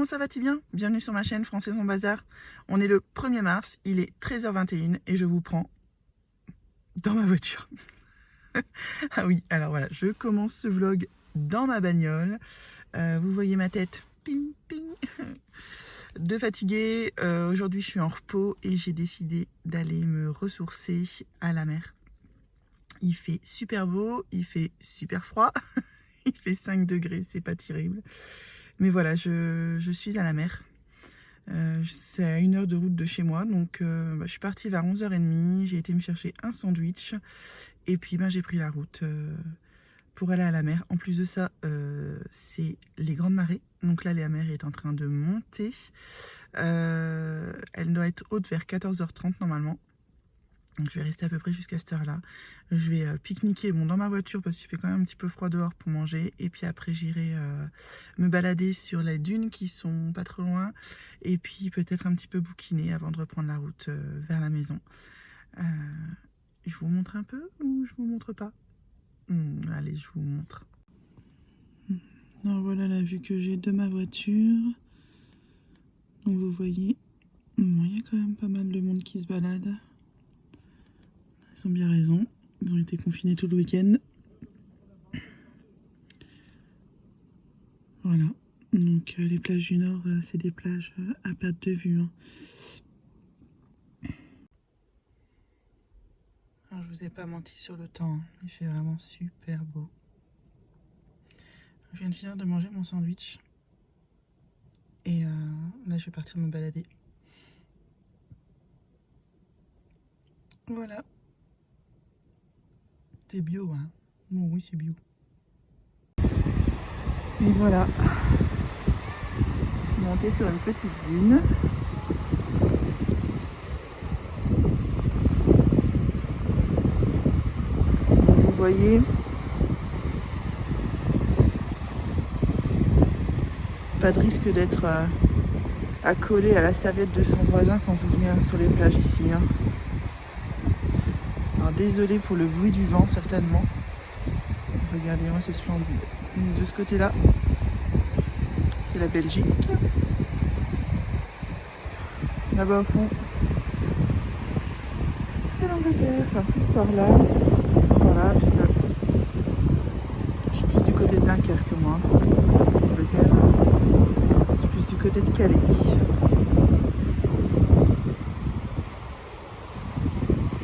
comment ça va-t-il bien? Bienvenue sur ma chaîne Français son bazar. On est le 1er mars, il est 13h21 et je vous prends dans ma voiture. Ah oui, alors voilà, je commence ce vlog dans ma bagnole. Vous voyez ma tête, ping ping, de fatiguée. Aujourd'hui je suis en repos et j'ai décidé d'aller me ressourcer à la mer. Il fait super beau, il fait super froid, il fait 5 degrés, c'est pas terrible. Mais voilà, je suis à la mer. C'est à 1 heure de route de chez moi, donc je suis partie vers 11h30, j'ai été me chercher un sandwich et puis j'ai pris la route pour aller à la mer. En plus de ça, c'est les grandes marées, donc là la mer est en train de monter. Elle doit être haute vers 14h30 normalement. Donc je vais rester à peu près jusqu'à cette heure-là. Je vais pique-niquer dans ma voiture parce qu'il fait quand même un petit peu froid dehors pour manger. Et puis après j'irai me balader sur les dunes qui sont pas trop loin. Et puis peut-être un petit peu bouquiner avant de reprendre la route vers la maison. Je vous montre un peu ou je vous montre pas? Allez, je vous montre. Alors voilà la vue que j'ai de ma voiture. Donc vous voyez, il y a quand même pas mal de monde qui se balade. Ils ont bien raison, ils ont été confinés tout le week-end. Voilà, donc les plages du Nord, c'est des plages à perte de vue. Alors, je vous ai pas menti sur le temps, il fait vraiment super beau. Je viens de finir de manger mon sandwich. Et là, je vais partir me balader. Voilà. C'est bio, hein. Bon, oui, c'est bio. Et voilà. Monter sur une petite dune. Vous voyez, pas de risque d'être accolé à la serviette de son voisin quand vous venez sur les plages ici. Alors désolé pour le bruit du vent certainement. Regardez-moi, c'est splendide. De ce côté-là, c'est la Belgique. Là-bas au fond, c'est l'Angleterre. Enfin, cette histoire-là, voilà, puisque je suis plus du côté de Dunkerque que moi. Angleterre, je suis plus du côté de Calais.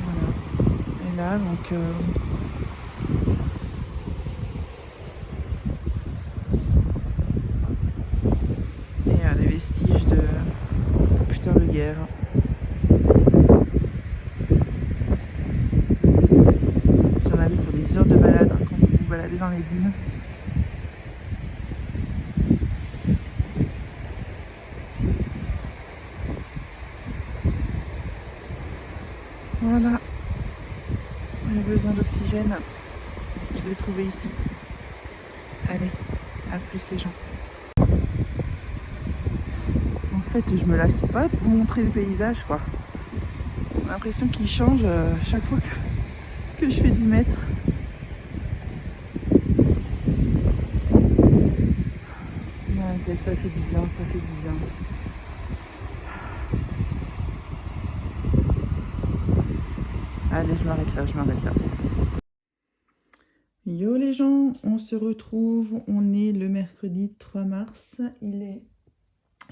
Voilà. Et là, donc... les vestiges de putain de guerre. Vous en avez pour des heures de balade quand vous vous baladez dans les dunes. Voilà, j'ai besoin d'oxygène, je l'ai trouvé ici. Allez, à plus les gens. En fait, je me lasse pas de vous montrer le paysage, quoi. J'ai l'impression qu'il change chaque fois que je fais 10 mètres. Ça fait du bien, ça fait du bien. Allez, je m'arrête là, je m'arrête là. Yo les gens, on se retrouve, on est le mercredi 3 mars, il est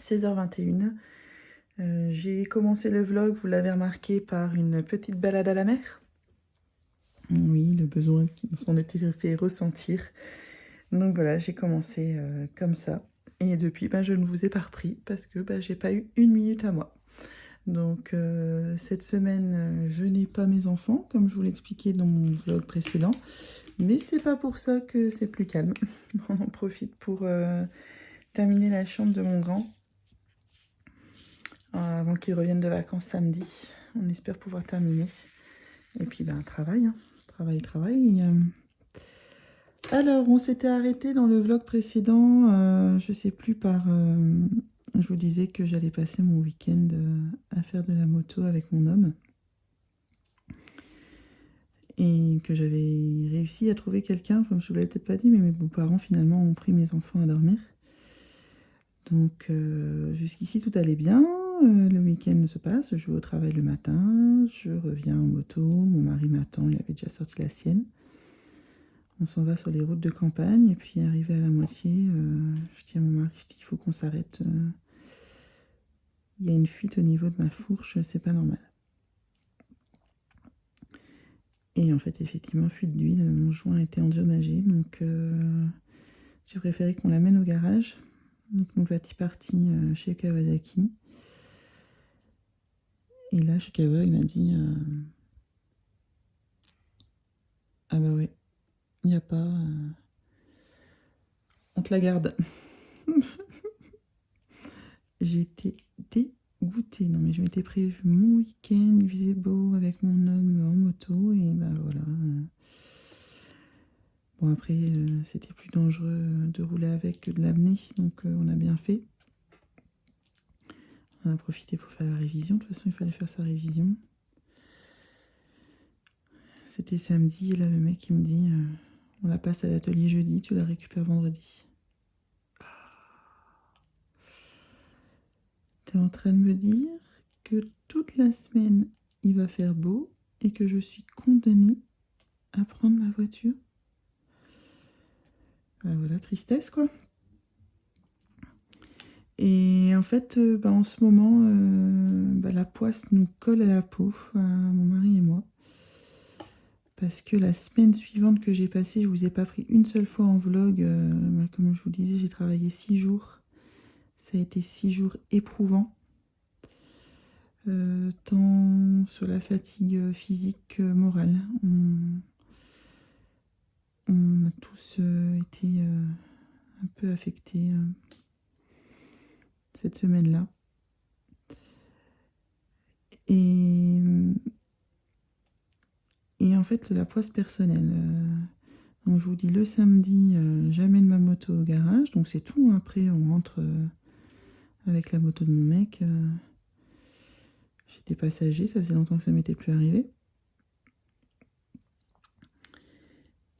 16h21. J'ai commencé le vlog, vous l'avez remarqué, par une petite balade à la mer. Oui, le besoin qui s'en était fait ressentir. Donc voilà, j'ai commencé comme ça. Et depuis, je ne vous ai pas repris parce que j'ai pas eu 1 minute à moi. Donc cette semaine, je n'ai pas mes enfants, comme je vous l'expliquais dans mon vlog précédent. Mais c'est pas pour ça que c'est plus calme. On en profite pour terminer la chambre de mon grand. Avant qu'il revienne de vacances samedi. On espère pouvoir terminer. Et puis travail, travail. Alors on s'était arrêté dans le vlog précédent, je sais plus je vous disais que j'allais passer mon week-end à faire de la moto avec mon homme. Et que j'avais réussi à trouver quelqu'un, enfin je ne vous l'avais peut-être pas dit, mais mes beaux-parents finalement ont pris mes enfants à dormir. Donc jusqu'ici tout allait bien. Le week-end se passe, je vais au travail le matin, je reviens en moto, mon mari m'attend, il avait déjà sorti la sienne. On s'en va sur les routes de campagne et puis arrivé à la moitié, je dis à mon mari, je dis il faut qu'on s'arrête. Il y a une fuite au niveau de ma fourche, c'est pas normal. Et en fait, effectivement, fuite d'huile, mon joint était endommagé, donc j'ai préféré qu'on l'amène au garage. Donc nous voici partis chez Kawasaki. Et là, chez Kawa, il m'a dit ah bah ouais, il n'y a pas. On te la garde. J'étais dégoûtée. Non mais je m'étais prévu mon week-end, il faisait beau avec mon homme en moto et bah voilà. Bon après, c'était plus dangereux de rouler avec que de l'amener, donc on a bien fait. On a profité pour faire la révision. De toute façon, il fallait faire sa révision. C'était samedi et là, le mec, il me dit on la passe à l'atelier jeudi, tu la récupères vendredi. T'es en train de me dire que toute la semaine, il va faire beau et que je suis condamnée à prendre ma voiture? Ben voilà, tristesse, quoi. Et en fait, en ce moment, la poisse nous colle à la peau, mon mari et moi. Parce que la semaine suivante que j'ai passée, je vous ai pas pris une seule fois en vlog. Comme je vous disais, j'ai travaillé 6 jours. Ça a été 6 jours éprouvants. Tant sur la fatigue physique que morale. On a tous été un peu affectés cette semaine-là. Et en fait, la poisse personnelle. Donc je vous dis, le samedi, j'amène ma moto au garage. Donc c'est tout. Après, on rentre avec la moto de mon mec. J'étais passager, ça faisait longtemps que ça m'était plus arrivé.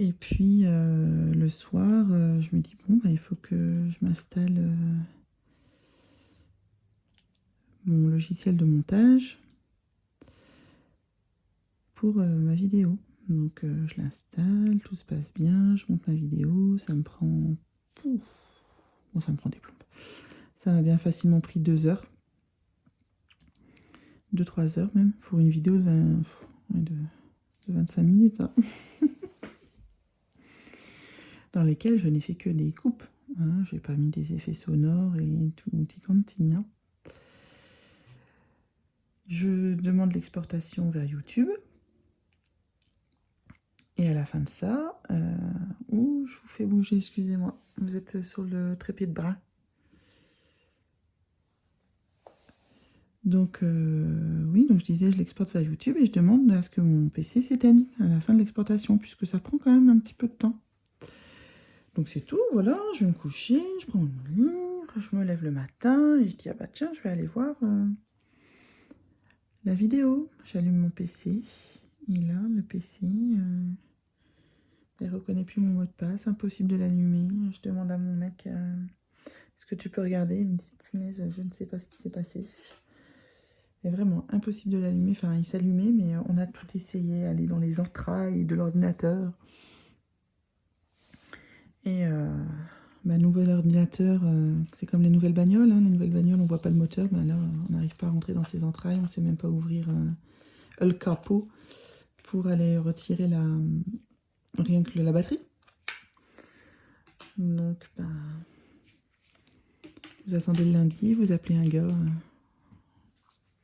Et puis le soir, je me dis bon, il faut que je m'installe mon logiciel de montage pour ma vidéo. Donc je l'installe, tout se passe bien, je monte ma vidéo, ça me prend... Bon, ça me prend des plombes. Ça m'a bien facilement pris 2 heures. 2-3 heures même, pour une vidéo de 25 minutes. Hein. Dans lesquelles je n'ai fait que des coupes. Hein. J'ai pas mis des effets sonores et tout petit quanti. Hein. Je demande l'exportation vers YouTube. Et à la fin de ça, je vous fais bouger, excusez-moi. Vous êtes sur le trépied de bras. Donc, oui, donc je disais, je l'exporte vers YouTube et je demande à ce que mon PC s'éteigne à la fin de l'exportation, puisque ça prend quand même un petit peu de temps. Donc c'est tout, voilà, je vais me coucher, je prends mon livre, je me lève le matin et je dis, ah bah tiens, je vais aller voir la vidéo. J'allume mon PC, et là, le PC, il ne reconnaît plus mon mot de passe, impossible de l'allumer. Je demande à mon mec, est-ce que tu peux regarder? Il me dit, punaise, je ne sais pas ce qui s'est passé. C'est vraiment impossible de l'allumer. Enfin, il s'allumait, mais on a tout essayé, aller dans les entrailles de l'ordinateur. Et nouvel ordinateur, c'est comme les nouvelles bagnoles. Hein. Les nouvelles bagnoles, on voit pas le moteur. Là, on n'arrive pas à rentrer dans ses entrailles. On sait même pas ouvrir le capot pour aller retirer rien que la batterie. Donc, vous attendez le lundi, vous appelez un gars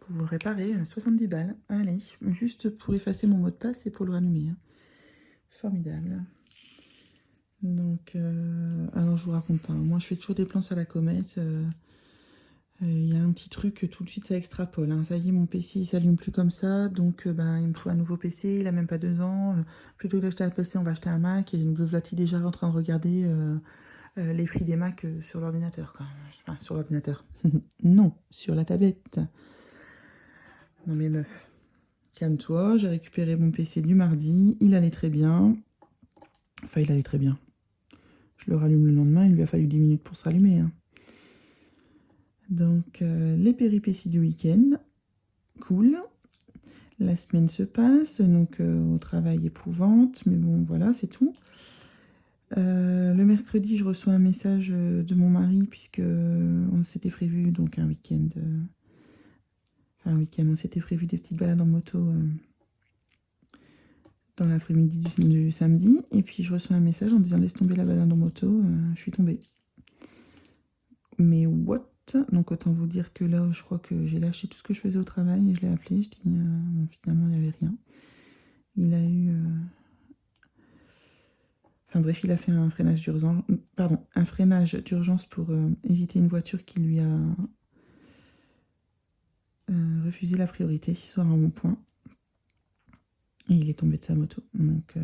pour vous le réparer, 70 balles. Allez, juste pour effacer mon mot de passe et pour le rallumer. Hein. Formidable. Donc, alors je vous raconte pas. Moi, je fais toujours des plans sur la comète. Il y a un petit truc, tout de suite, ça extrapole. Hein. Ça y est, mon PC, il s'allume plus comme ça. Donc, il me faut un nouveau PC. Il a même pas 2 ans. Plutôt que d'acheter un PC, on va acheter un Mac. Et me voilà-t-il déjà en train de regarder les prix des Mac sur l'ordinateur. Enfin, sur l'ordinateur. Non, sur la tablette. Non mais meuf, calme-toi. J'ai récupéré mon PC du mardi. Il allait très bien. Enfin, il allait très bien. Je le rallume le lendemain. Il lui a fallu 10 minutes pour se rallumer. Hein. Donc, les péripéties du week-end, cool. La semaine se passe, donc au travail éprouvante, mais bon, voilà, c'est tout. Le mercredi, je reçois un message de mon mari, puisque on s'était prévu donc un week-end. On s'était prévu des petites balades en moto dans l'après-midi du samedi. Et puis je reçois un message en disant laisse tomber la balade en moto, je suis tombée. Mais what? Donc autant vous dire que là, je crois que j'ai lâché tout ce que je faisais au travail et je l'ai appelé. Je dis bon, finalement, il n'y avait rien. Il a eu. Enfin bref, il a fait un freinage d'urgence. Pardon, un freinage d'urgence pour éviter une voiture qui lui a refusé la priorité sur un rond-point. Et il est tombé de sa moto. Donc,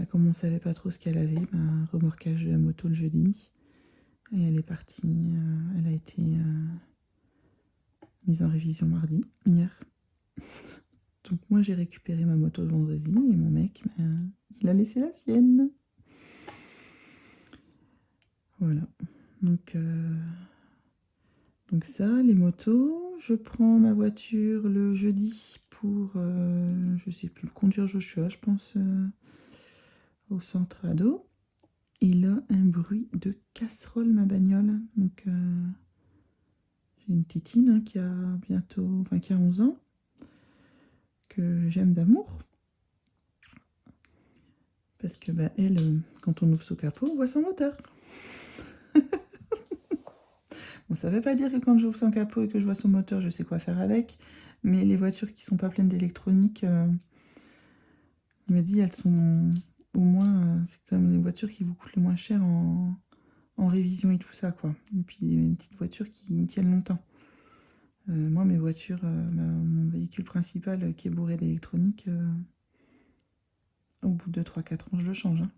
comme on ne savait pas trop ce qu'elle avait, remorquage de la moto le jeudi. Et elle est partie, elle a été mise en révision mardi, hier. Donc moi j'ai récupéré ma moto le vendredi et mon mec, il a laissé la sienne. Voilà. Donc ça, les motos. Je prends ma voiture le jeudi pour, je sais plus, conduire Joshua, je pense, au centre ado. Il a un bruit de casserole, ma bagnole. Donc j'ai une titine qui a bientôt, qui a 11 ans, que j'aime d'amour. Parce que elle, quand on ouvre son capot, on voit son moteur. Bon, ça ne veut pas dire que quand j'ouvre son capot et que je vois son moteur, je sais quoi faire avec. Mais les voitures qui ne sont pas pleines d'électronique, je me dis, elles sont au moins, c'est quand même les voitures qui vous coûtent le moins cher en révision et tout ça, quoi. Et puis des petites voitures qui tiennent longtemps. Moi, mes voitures, mon véhicule principal qui est bourré d'électronique, au bout de 3-4 ans, je le change. Hein.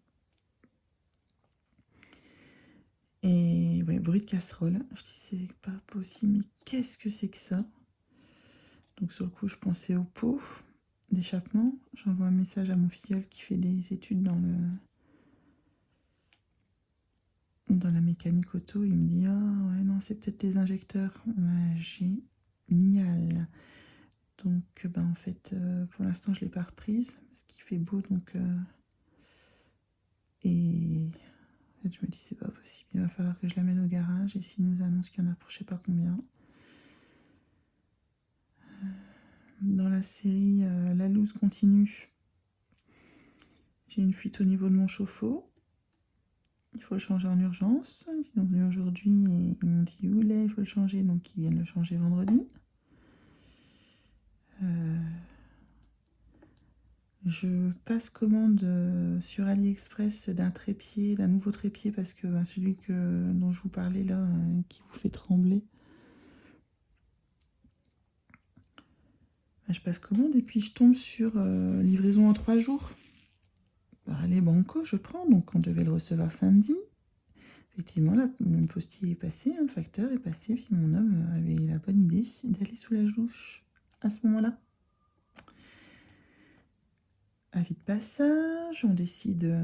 Et ouais, bruit de casserole. Je dis, c'est pas possible, mais qu'est-ce que c'est que ça? Donc sur le coup, je pensais au pot d'échappement. J'envoie un message à mon filleul qui fait des études dans la mécanique auto. Il me dit, ah ouais, non, c'est peut-être des injecteurs. Ouais, génial. Donc, en fait, pour l'instant, je ne l'ai pas reprise, parce qu'il fait beau, donc... Et en fait, je me dis, c'est pas possible, il va falloir que je l'amène au garage, et s'il nous annonce qu'il y en a pour je sais pas combien. Dans la série La loose continue, j'ai une fuite au niveau de mon chauffe-eau. Il faut le changer en urgence. Ils sont venus aujourd'hui et ils m'ont dit, oulé, il faut le changer, donc ils viennent le changer vendredi. Je passe commande sur AliExpress d'un trépied, d'un nouveau trépied, parce que celui dont je vous parlais là, qui vous fait trembler. Je passe commande et puis je tombe sur livraison en 3 jours. Allez, banco, je prends. Donc on devait le recevoir samedi. Effectivement, le postier est passé, le facteur est passé, puis mon homme avait la bonne idée d'aller sous la douche à ce moment-là. Avis de passage, on décide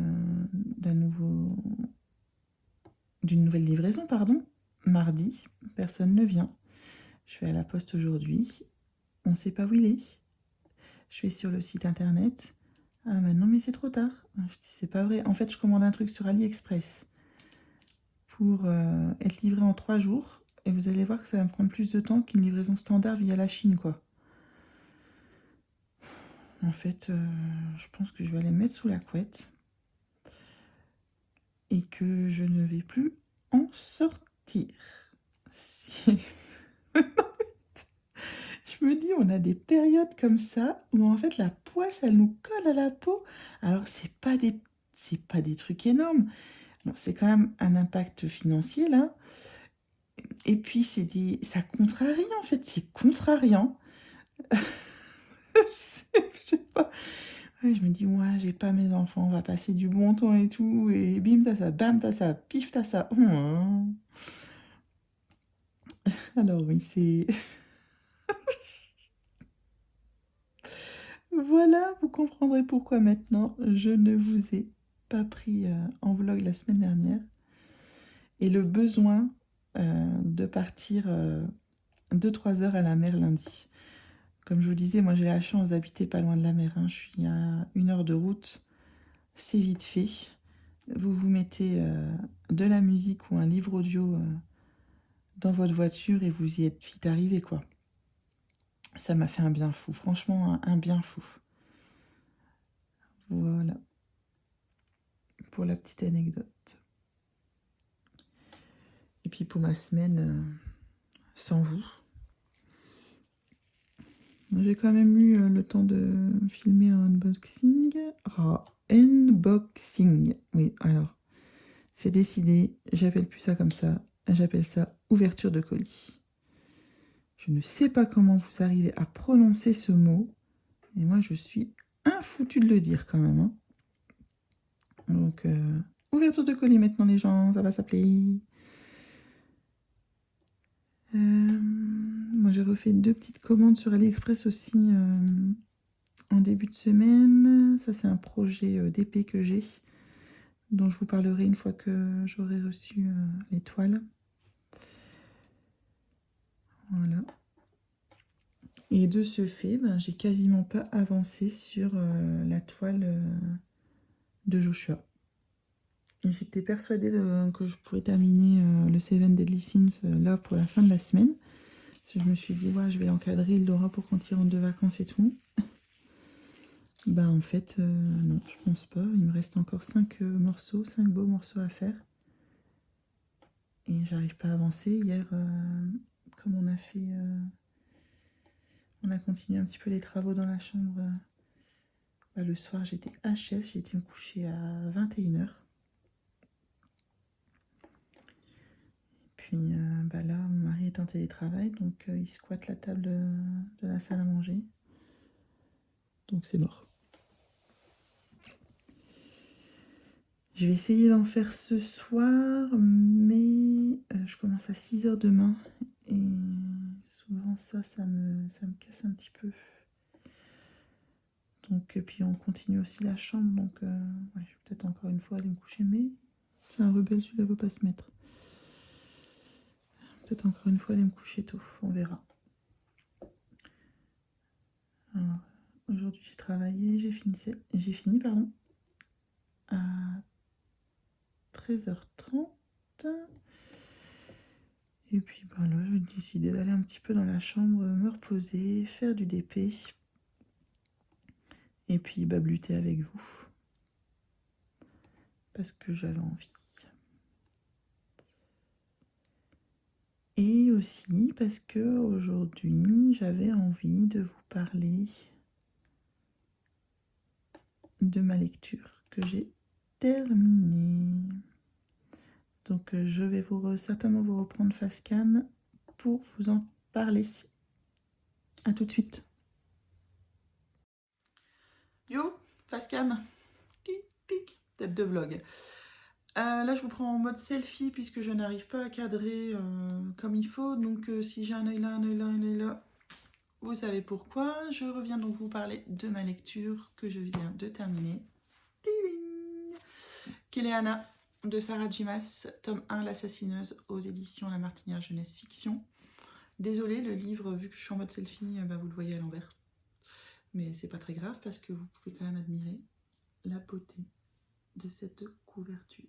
d'une nouvelle livraison, mardi, personne ne vient. Je vais à la poste aujourd'hui, on ne sait pas où il est. Je vais sur le site internet, ah non mais c'est trop tard. Je dis c'est pas vrai, en fait je commande un truc sur AliExpress pour être livré en 3 jours, et vous allez voir que ça va me prendre plus de temps qu'une livraison standard via la Chine, quoi. En fait, je pense que je vais aller me mettre sous la couette et que je ne vais plus en sortir. Je me dis, on a des périodes comme ça où en fait la poisse, elle nous colle à la peau. Alors, c'est pas des trucs énormes. Bon, c'est quand même un impact financier, là. Et puis, ça contrarie, en fait. C'est contrariant. Je sais pas. Ouais, je me dis, moi, j'ai pas mes enfants, on va passer du bon temps et tout, et bim, t'as ça, bam, t'as ça, pif, t'as ça. Alors oui, c'est... Voilà, vous comprendrez pourquoi maintenant je ne vous ai pas pris en vlog la semaine dernière. Et le besoin de partir 2-3 heures à la mer lundi. Comme je vous disais, moi j'ai la chance d'habiter pas loin de la mer, hein. Je suis à 1 heure de route, c'est vite fait. Vous vous mettez de la musique ou un livre audio dans votre voiture et vous y êtes vite arrivé, quoi. Ça m'a fait un bien fou, franchement un bien fou. Voilà, pour la petite anecdote. Et puis pour ma semaine sans vous, j'ai quand même eu le temps de filmer un unboxing. Ah, unboxing. Oui, alors, c'est décidé, j'appelle plus ça comme ça, j'appelle ça ouverture de colis. Je ne sais pas comment vous arrivez à prononcer ce mot, mais moi je suis infoutu de le dire quand même, hein. Donc, ouverture de colis maintenant les gens, ça va s'appeler. Moi j'ai refait 2 petites commandes sur AliExpress aussi en début de semaine. Ça c'est un projet d'épée que j'ai, dont je vous parlerai une fois que j'aurai reçu les toiles. Voilà. Et de ce fait, ben, j'ai quasiment pas avancé sur la toile de Joshua. J'étais persuadée que je pourrais terminer le Seven Deadly Sins là pour la fin de la semaine. Parce que je me suis dit, ouais, je vais encadrer Eldora pour quand il rentre de vacances et tout. Bah en fait, non, je pense pas. Il me reste encore 5 morceaux, 5 beaux morceaux à faire. Et j'arrive pas à avancer. Hier, comme on a fait... on a continué un petit peu les travaux dans la chambre. Bah, le soir, j'étais HS, j'ai été me coucher à 21 h. Puis bah là, mon mari est en télétravail, donc il squatte la table de la salle à manger. Donc c'est mort. Je vais essayer d'en faire ce soir, mais je commence à 6 h demain. Et souvent ça me casse un petit peu. Donc, et puis on continue aussi la chambre, donc ouais, je vais peut-être encore une fois aller me coucher, mais c'est un rebelle, celui-là ne veut pas se mettre. Peut-être encore une fois aller me coucher tôt, on verra. Alors, aujourd'hui j'ai travaillé, j'ai fini pardon, à 13h30. Et puis ben là, j'ai décidé d'aller un petit peu dans la chambre, me reposer, faire du DP. Et puis babluter avec vous. Parce que j'avais envie. Et aussi parce que aujourd'hui, j'avais envie de vous parler de ma lecture que j'ai terminée. Donc je vais certainement vous reprendre face cam pour vous en parler. A tout de suite. Yo, face cam. Pic, pic, tête de vlog. Là je vous prends en mode selfie puisque je n'arrive pas à cadrer comme il faut. Donc si j'ai un œil là, un œil là, un œil là, vous savez pourquoi. Je reviens donc vous parler de ma lecture que je viens de terminer. Kéléana de Sarah Dimas, tome 1, L'assassineuse, aux éditions La Martinière Jeunesse Fiction. Désolée, le livre, vu que je suis en mode selfie, bah, vous le voyez à l'envers. Mais c'est pas très grave parce que vous pouvez quand même admirer la beauté de cette couverture.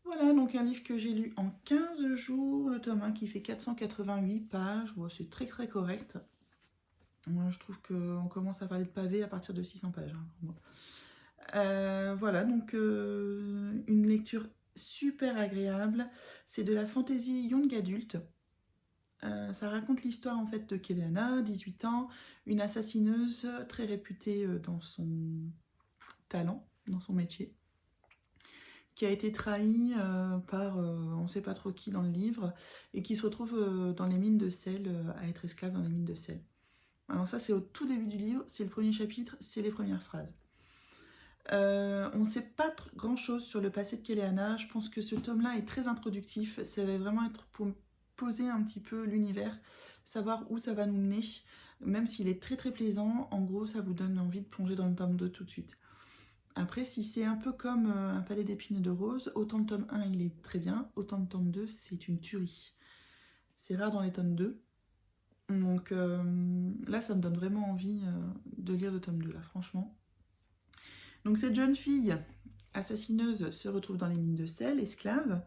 Voilà, donc un livre que j'ai lu en 15 jours, le tome 1 qui fait 488 pages. Bon, c'est très très correct. Moi, je trouve qu'on commence à parler de pavé à partir de 600 pages. Hein, voilà, donc une lecture super agréable. C'est de la fantasy young adulte. Ça raconte l'histoire en fait de Kéléana, 18 ans, une assassineuse très réputée dans son talent, dans son métier, qui a été trahie par on ne sait pas trop qui dans le livre, et qui se retrouve dans les mines de sel, à être esclave dans les mines de sel. Alors ça c'est au tout début du livre, c'est le premier chapitre, c'est les premières phrases. On ne sait pas grand chose sur le passé de Kéléana. Je pense que ce tome-là est très introductif. Ça va vraiment être pour poser un petit peu l'univers, savoir où ça va nous mener. Même s'il est très très plaisant, en gros, ça vous donne envie de plonger dans le tome 2 tout de suite. Après, si c'est un peu comme un palais d'épines et de roses, autant le tome 1 il est très bien, autant le tome 2 c'est une tuerie. C'est rare dans les tomes 2. Donc là, ça me donne vraiment envie de lire le tome 2, là, franchement. Donc cette jeune fille assassineuse se retrouve dans les mines de sel, esclave.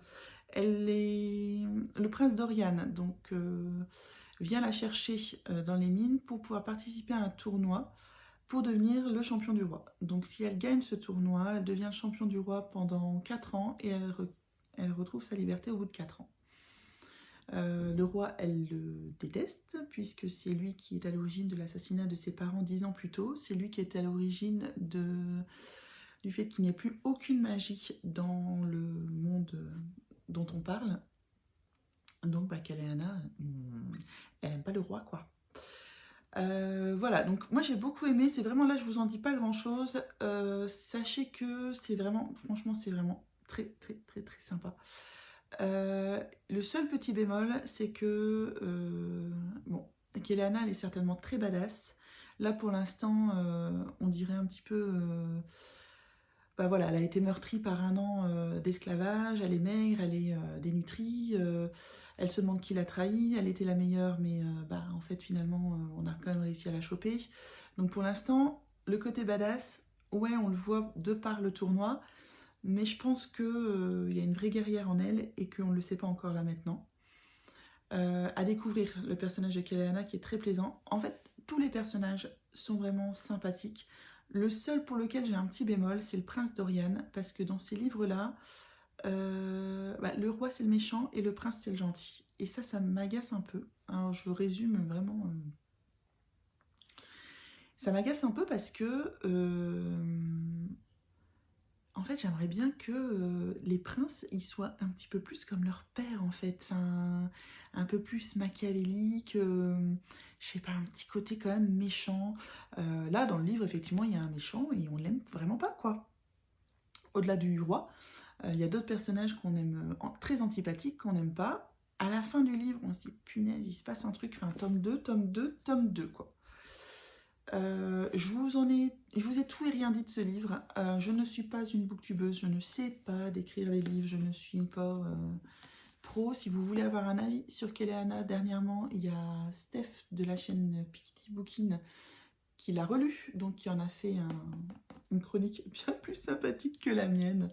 Elle est... Le prince Dorian donc, vient la chercher dans les mines pour pouvoir participer à un tournoi pour devenir le champion du roi. Donc si elle gagne ce tournoi, elle devient champion du roi pendant 4 ans et elle retrouve sa liberté au bout de 4 ans. Le roi, elle le déteste, puisque c'est lui qui est à l'origine de l'assassinat de ses parents 10 ans plus tôt. C'est lui qui est à l'origine du fait qu'il n'y ait plus aucune magie dans le monde dont on parle. Donc, Keleana, elle n'aime pas le roi, quoi. Voilà, donc moi j'ai beaucoup aimé, c'est vraiment là, je vous en dis pas grand chose. Sachez que c'est vraiment, franchement, c'est vraiment très, très, très, très sympa. Le seul petit bémol, c'est que, bon, Keleana, elle est certainement très badass. Là, pour l'instant, on dirait un petit peu... bah voilà, elle a été meurtrie par un an d'esclavage, elle est maigre, elle est dénutrie, elle se demande qui l'a trahie, elle était la meilleure, mais bah, en fait, finalement, on a quand même réussi à la choper. Donc pour l'instant, le côté badass, ouais, on le voit de par le tournoi, mais je pense qu'il y a une vraie guerrière en elle et qu'on ne le sait pas encore là maintenant. À découvrir le personnage de Keleana qui est très plaisant. En fait, tous les personnages sont vraiment sympathiques. Le seul pour lequel j'ai un petit bémol, c'est le prince Dorian, parce que dans ces livres-là, le roi c'est le méchant et le prince c'est le gentil. Et ça m'agace un peu. Alors je résume vraiment... Ça m'agace un peu parce que... en fait, j'aimerais bien que les princes, ils soient un petit peu plus comme leur père, en fait. Enfin, un peu plus machiavélique, je sais pas, un petit côté quand même méchant. Là, dans le livre, effectivement, il y a un méchant et on l'aime vraiment pas, quoi. Au-delà du roi, il y a d'autres personnages qu'on aime, très antipathiques, qu'on n'aime pas. À la fin du livre, on se dit, punaise, il se passe un truc. Enfin, tome 2, tome 2, tome 2, quoi. Je vous ai tout et rien dit de ce livre. Je ne suis pas une booktubeuse, je ne sais pas décrire les livres, je ne suis pas pro. Si vous voulez avoir un avis sur Keleana, dernièrement, il y a Steph de la chaîne Piketty Bookin qui l'a relu, donc qui en a fait une chronique bien plus sympathique que la mienne.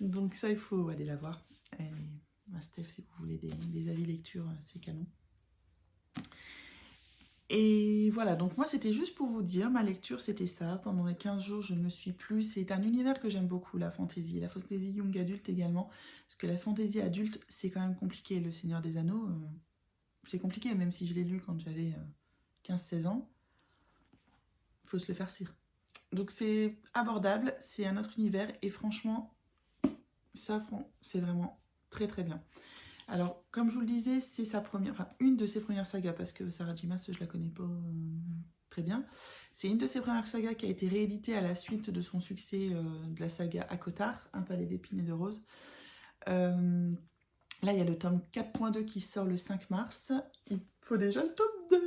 Donc ça, il faut aller la voir. Et, Steph, si vous voulez des avis lecture, c'est canon. Et voilà, donc moi c'était juste pour vous dire, ma lecture c'était ça, pendant les 15 jours je ne me suis plus, c'est un univers que j'aime beaucoup, la fantasy young adulte également, parce que la fantasy adulte c'est quand même compliqué, le Seigneur des Anneaux, c'est compliqué, même si je l'ai lu quand j'avais 15-16 ans, il faut se le faire cire. Donc c'est abordable, c'est un autre univers, et franchement, ça c'est vraiment très très bien. Alors, comme je vous le disais, c'est une de ses premières sagas, parce que Sarah J. Maas, je la connais pas très bien. C'est une de ses premières sagas qui a été rééditée à la suite de son succès de la saga ACOTAR, Un palais d'épines et de roses. Là, il y a le tome 4.2 qui sort le 5 mars. Il faut déjà le tome 2.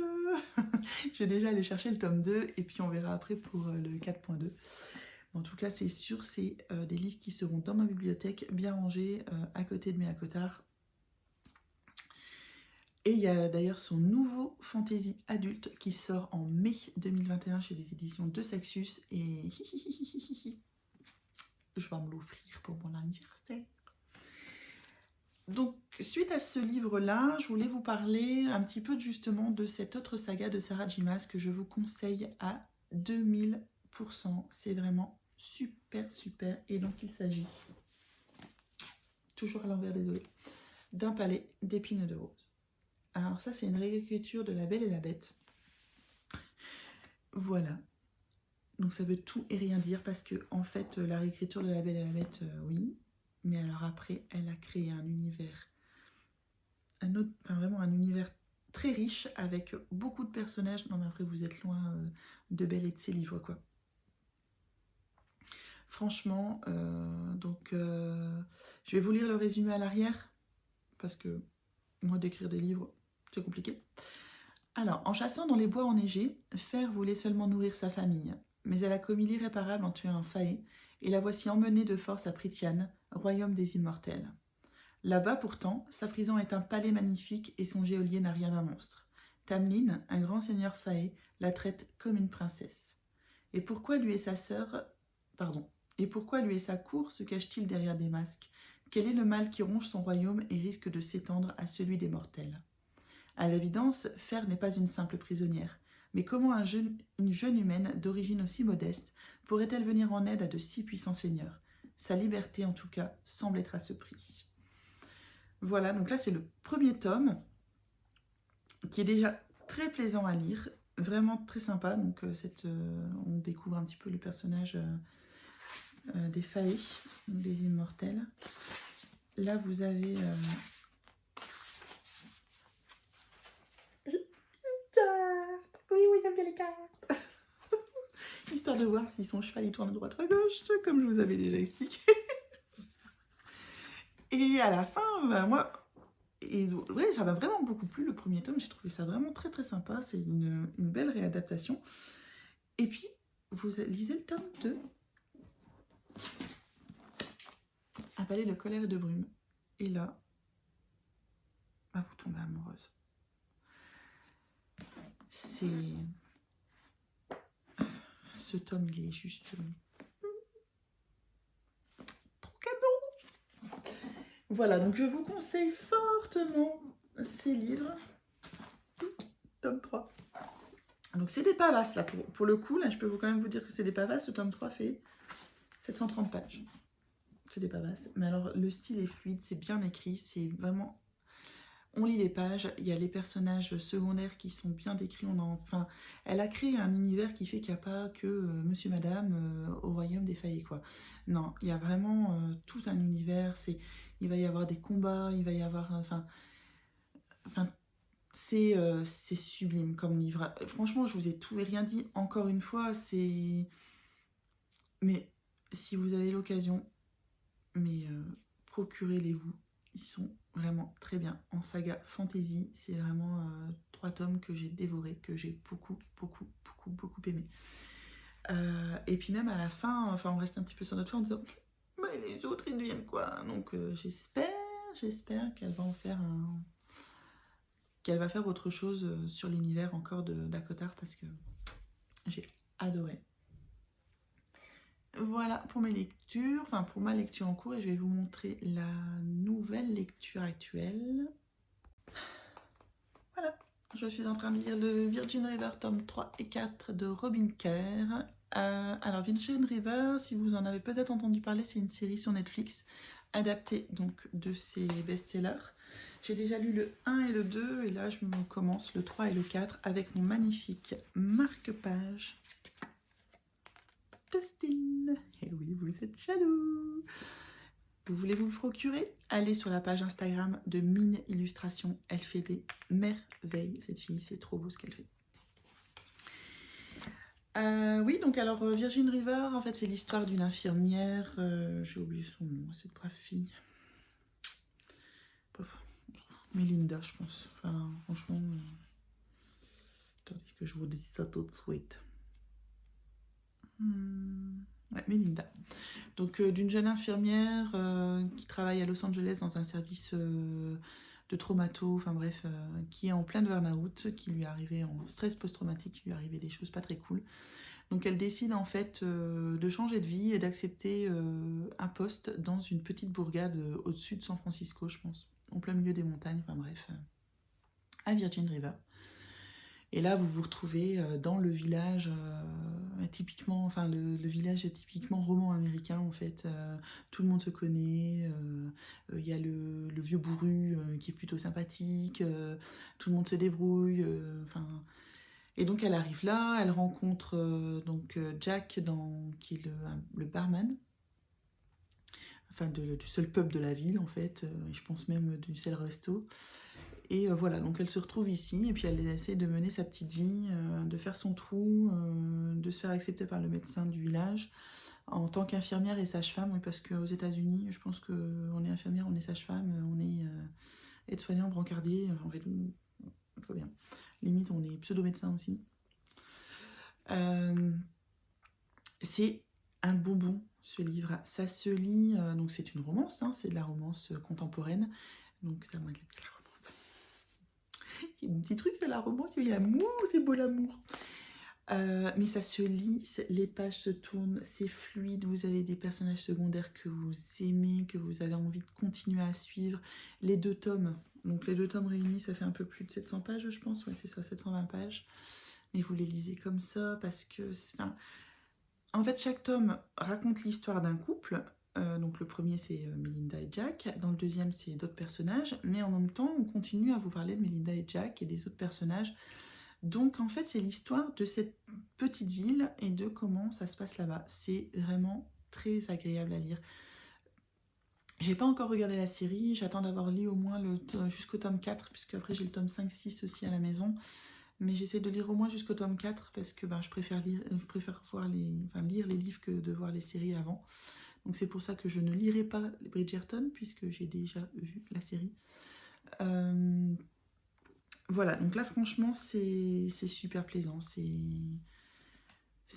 Je vais déjà aller chercher le tome 2, et puis on verra après pour le 4.2. En tout cas, c'est sûr, c'est des livres qui seront dans ma bibliothèque, bien rangés, à côté de mes ACOTAR. Et il y a d'ailleurs son nouveau fantasy adulte qui sort en mai 2021 chez les éditions de Saxus. Et je vais me l'offrir pour mon anniversaire. Donc, suite à ce livre-là, je voulais vous parler un petit peu justement de cette autre saga de Sarah J. Maas que je vous conseille à 2000%. C'est vraiment super, super. Et donc, il s'agit, toujours à l'envers, désolé, d'Un palais d'épines et de roses. Alors ça, c'est une réécriture de La Belle et la Bête. Voilà. Donc ça veut tout et rien dire parce que, en fait, la réécriture de La Belle et la Bête, oui. Mais alors après, elle a créé un univers, vraiment un univers très riche avec beaucoup de personnages. Non mais après, vous êtes loin de Belle et de ses livres, quoi. Franchement, je vais vous lire le résumé à l'arrière parce que moi, d'écrire des livres, c'est compliqué. Alors, en chassant dans les bois enneigés, Fer voulait seulement nourrir sa famille, mais elle a commis l'irréparable en tuant un faé et la voici emmenée de force à Prythian, royaume des immortels. Là-bas pourtant, sa prison est un palais magnifique et son geôlier n'a rien d'un monstre. Tamlin, un grand seigneur faé, la traite comme une princesse. Et pourquoi lui et sa sœur... Pardon. Et pourquoi lui et sa cour se cachent-ils derrière des masques? Quel est le mal qui ronge son royaume et risque de s'étendre à celui des mortels? À l'évidence, Fer n'est pas une simple prisonnière. Mais comment une jeune humaine d'origine aussi modeste pourrait-elle venir en aide à de si puissants seigneurs? Sa liberté, en tout cas, semble être à ce prix. Voilà, donc là c'est le premier tome, qui est déjà très plaisant à lire, vraiment très sympa. Donc on découvre un petit peu le personnage des Fae, des immortels. Là vous avez oui, j'aime bien les cartes. Histoire de voir si son cheval il tourne à droite ou à gauche, comme je vous avais déjà expliqué. Et à la fin, bah, moi, ouais, ça m'a vraiment beaucoup plu le premier tome. J'ai trouvé ça vraiment très très sympa. C'est une belle réadaptation. Et puis, vous lisez le tome 2. Un palais de colère et de brume. Et là, bah, vous tombez amoureuse. C'est... Ce tome, il est juste... trop cadeau. Voilà, donc je vous conseille fortement ces livres. Tome 3. Donc c'est des pavasses, là, pour le coup. Là, je peux quand même vous dire que c'est des pavasses. Le tome 3 fait 730 pages. C'est des pavasses. Mais alors, le style est fluide, c'est bien écrit, c'est vraiment... On lit les pages, il y a les personnages secondaires qui sont bien décrits. Enfin, elle a créé un univers qui fait qu'il n'y a pas que Monsieur Madame au royaume des faillis, quoi. Non, il y a vraiment tout un univers. Il va y avoir des combats, il va y avoir... Enfin c'est sublime comme livre. Franchement, je vous ai tout et rien dit. Encore une fois, c'est... Mais si vous avez l'occasion, mais procurez-les-vous. Ils sont vraiment très bien. En saga fantasy, c'est vraiment 3 tomes que j'ai dévorés, que j'ai beaucoup aimé. Et puis même à la fin, enfin on reste un petit peu sur notre fin en disant mais les autres ils deviennent quoi? Donc j'espère qu'elle va en faire qu'elle va faire autre chose sur l'univers encore de d'Akotar parce que j'ai adoré. Voilà pour mes lectures, enfin pour ma lecture en cours, et je vais vous montrer la nouvelle lecture actuelle. Voilà, je suis en train de lire le Virgin River tome 3 et 4 de Robin Kerr. Alors Virgin River, si vous en avez peut-être entendu parler, c'est une série sur Netflix adaptée donc de ses best-sellers. J'ai déjà lu le 1 et le 2 et là je me commence le 3 et le 4 avec mon magnifique marque-page Dustin. Et oui, vous êtes jaloux. Vous voulez vous le procurer? Allez sur la page Instagram de Mine Illustration. Elle fait des merveilles, cette fille. C'est trop beau ce qu'elle fait. Oui, donc alors Virgin River, en fait, c'est l'histoire d'une infirmière. J'ai oublié son nom, cette brave fille. Melinda, je pense. Enfin, franchement... Attendez que je vous dise ça tout de suite. Ouais, Melinda. Donc d'une jeune infirmière qui travaille à Los Angeles dans un service de traumato, enfin bref, qui est en plein burn-out, qui lui est arrivé en stress post-traumatique, qui lui est arrivé des choses pas très cool. Donc elle décide en fait de changer de vie et d'accepter un poste dans une petite bourgade au-dessus de San Francisco, je pense, en plein milieu des montagnes, enfin bref, à Virgin River. Et là, vous vous retrouvez dans le village typiquement, enfin le village est typiquement roman américain en fait. Tout le monde se connaît. Il y a le vieux bourru qui est plutôt sympathique. Tout le monde se débrouille. Et donc elle arrive là, elle rencontre donc Jack qui est le barman. Enfin du seul pub de la ville en fait. Je pense même du seul resto. Et voilà, donc elle se retrouve ici, et puis elle essaie de mener sa petite vie, de faire son trou, de se faire accepter par le médecin du village, en tant qu'infirmière et sage-femme, oui, parce qu'aux États-Unis, je pense qu'on est infirmière, on est sage-femme, on est aide-soignant, brancardier, enfin, on fait tout bien. Limite, on est pseudo-médecin aussi. C'est un bonbon, ce livre. Ça se lit, donc c'est une romance, hein, c'est de la romance contemporaine. Donc ça, moi, de la romance. C'est mon petit truc, c'est la romance, il y a l'amour, c'est beau l'amour. Mais ça se lit, les pages se tournent, c'est fluide, vous avez des personnages secondaires que vous aimez, que vous avez envie de continuer à suivre. Les 2 tomes, donc les 2 tomes réunis, ça fait un peu plus de 700 pages, je pense, ouais, c'est ça, 720 pages. Mais vous les lisez comme ça parce que, enfin, en fait, chaque tome raconte l'histoire d'un couple. Donc le premier, c'est Melinda et Jack. Dans le deuxième, c'est d'autres personnages. Mais en même temps, on continue à vous parler de Melinda et Jack et des autres personnages. Donc en fait, c'est l'histoire de cette petite ville et de comment ça se passe là-bas. C'est vraiment très agréable à lire. J'ai pas encore regardé la série, j'attends d'avoir lu au moins jusqu'au tome 4, puisque après j'ai le tome 5, 6 aussi à la maison. Mais j'essaie de lire au moins jusqu'au tome 4 parce que je préfère lire les livres que de voir les séries avant. Donc c'est pour ça que je ne lirai pas Bridgerton puisque j'ai déjà vu la série. Voilà, donc là franchement c'est super plaisant, c'est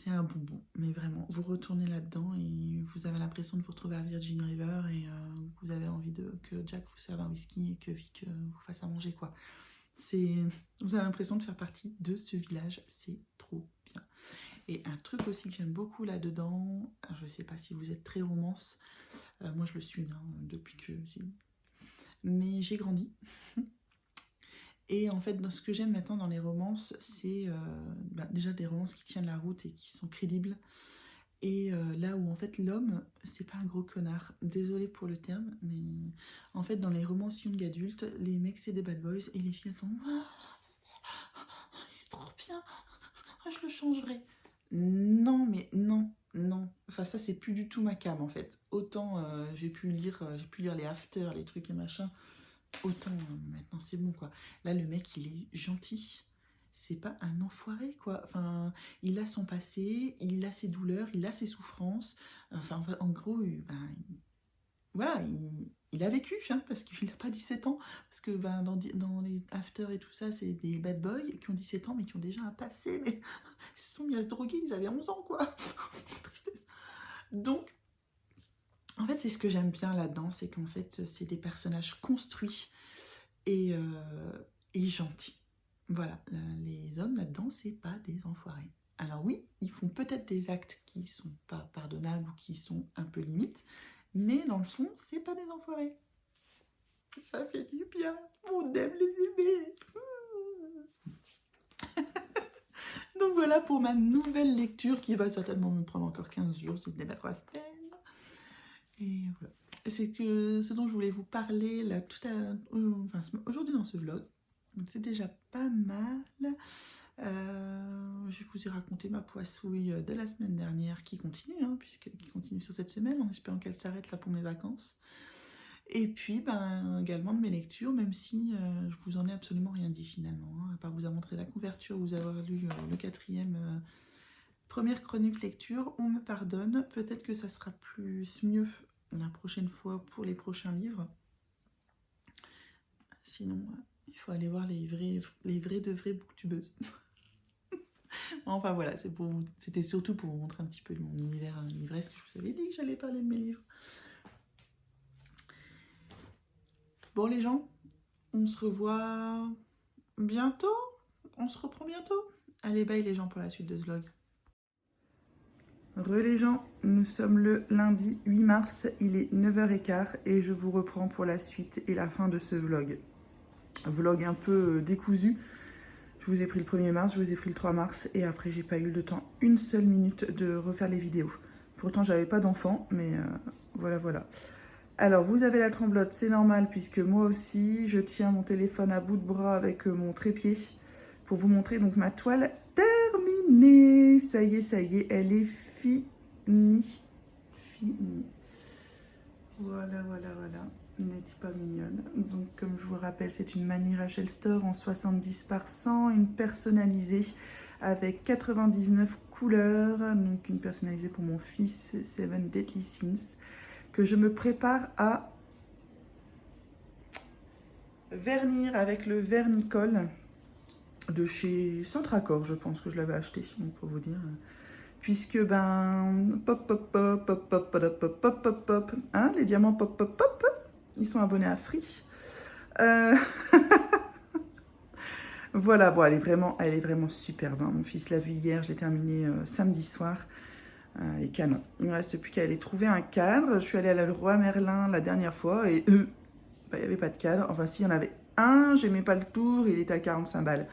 un bonbon, mais vraiment, vous retournez là-dedans et vous avez l'impression de vous retrouver à Virgin River et vous avez envie que Jack vous serve un whisky et que Vic vous fasse à manger, quoi. Vous avez l'impression de faire partie de ce village, c'est trop bien. Et un truc aussi que j'aime beaucoup là-dedans, je ne sais pas si vous êtes très romance, moi je le suis hein, depuis que mais j'ai grandi. Et en fait, dans ce que j'aime maintenant dans les romances, c'est déjà des romances qui tiennent la route et qui sont crédibles. Et là où en fait l'homme, c'est pas un gros connard. Désolée pour le terme, mais en fait dans les romances young adultes, les mecs c'est des bad boys et les filles elles sont il est trop bien, je le changerai. Non mais non, non. Enfin ça c'est plus du tout ma came en fait. Autant j'ai pu lire les after, les trucs et machin. Autant maintenant c'est bon quoi. Là le mec il est gentil. C'est pas un enfoiré quoi. Enfin, il a son passé, il a ses douleurs, il a ses souffrances. Enfin en gros, voilà, il a vécu hein, parce qu'il n'a pas 17 ans. Parce que dans les after et tout ça, c'est des bad boys qui ont 17 ans mais qui ont déjà un passé. Mais ils se sont mis à se droguer, ils avaient 11 ans quoi. Tristesse. Donc, en fait, c'est ce que j'aime bien là-dedans, c'est qu'en fait, c'est des personnages construits et gentils. Voilà, les hommes là-dedans, c'est pas des enfoirés. Alors oui, ils font peut-être des actes qui sont pas pardonnables ou qui sont un peu limites, mais dans le fond, c'est pas des enfoirés. Ça fait du bien, on aime les aimer. Donc voilà pour ma nouvelle lecture qui va certainement me prendre encore 15 jours si ce n'est pas 3 semaines. Et voilà. C'est ce dont je voulais vous parler là, aujourd'hui dans ce vlog. C'est déjà pas mal. Je vous ai raconté ma poissouille de la semaine dernière qui continue, hein, qui continue sur cette semaine en espérant qu'elle s'arrête là pour mes vacances. Et puis également de mes lectures, même si je vous en ai absolument rien dit finalement, hein, à part vous avoir montré la couverture, vous avoir lu le 4e première chronique lecture. On me pardonne, peut-être que ça sera mieux la prochaine fois pour les prochains livres. Sinon, il faut aller voir les vraies booktubeuses. Enfin voilà, c'était surtout pour vous montrer un petit peu mon univers livresque. Je vous avais dit que j'allais parler de mes livres. Bon les gens, on se revoit bientôt. On se reprend bientôt. Allez, bye les gens pour la suite de ce vlog. Les gens, nous sommes le lundi 8 mars, il est 9h15 et je vous reprends pour la suite et la fin de ce vlog. Vlog un peu décousu. Je vous ai pris le 1er mars, je vous ai pris le 3 mars et après j'ai pas eu le temps une seule minute de refaire les vidéos. Pourtant j'avais pas d'enfant, mais voilà. Alors vous avez la tremblote, c'est normal puisque moi aussi je tiens mon téléphone à bout de bras avec mon trépied pour vous montrer donc ma toile terminée. Ça y est, elle est finie. Voilà. N'est-il pas mignonne? Donc comme je vous rappelle, c'est une Manu Rachel Store en 70 par 100, une personnalisée avec 99 couleurs, donc une personnalisée pour mon fils, Seven Deadly Sins, que je me prépare à vernir avec le vernicole de chez Centracor, je pense que je l'avais acheté, donc pour vous dire. puisque ben pop pop pop pop pop pop pop pop pop pop, hein, les diamants pop pop pop, ils sont abonnés à Free. Voilà, bon, elle est vraiment superbe, hein. Mon fils l'a vue hier, je l'ai terminée samedi soir. Elle est canon. Il ne me reste plus qu'à aller trouver un cadre. Je suis allée à la Leroy Merlin la dernière fois et il n'y avait pas de cadre. Enfin, si, il y en avait un, j'aimais pas le tour, il était à 45 balles.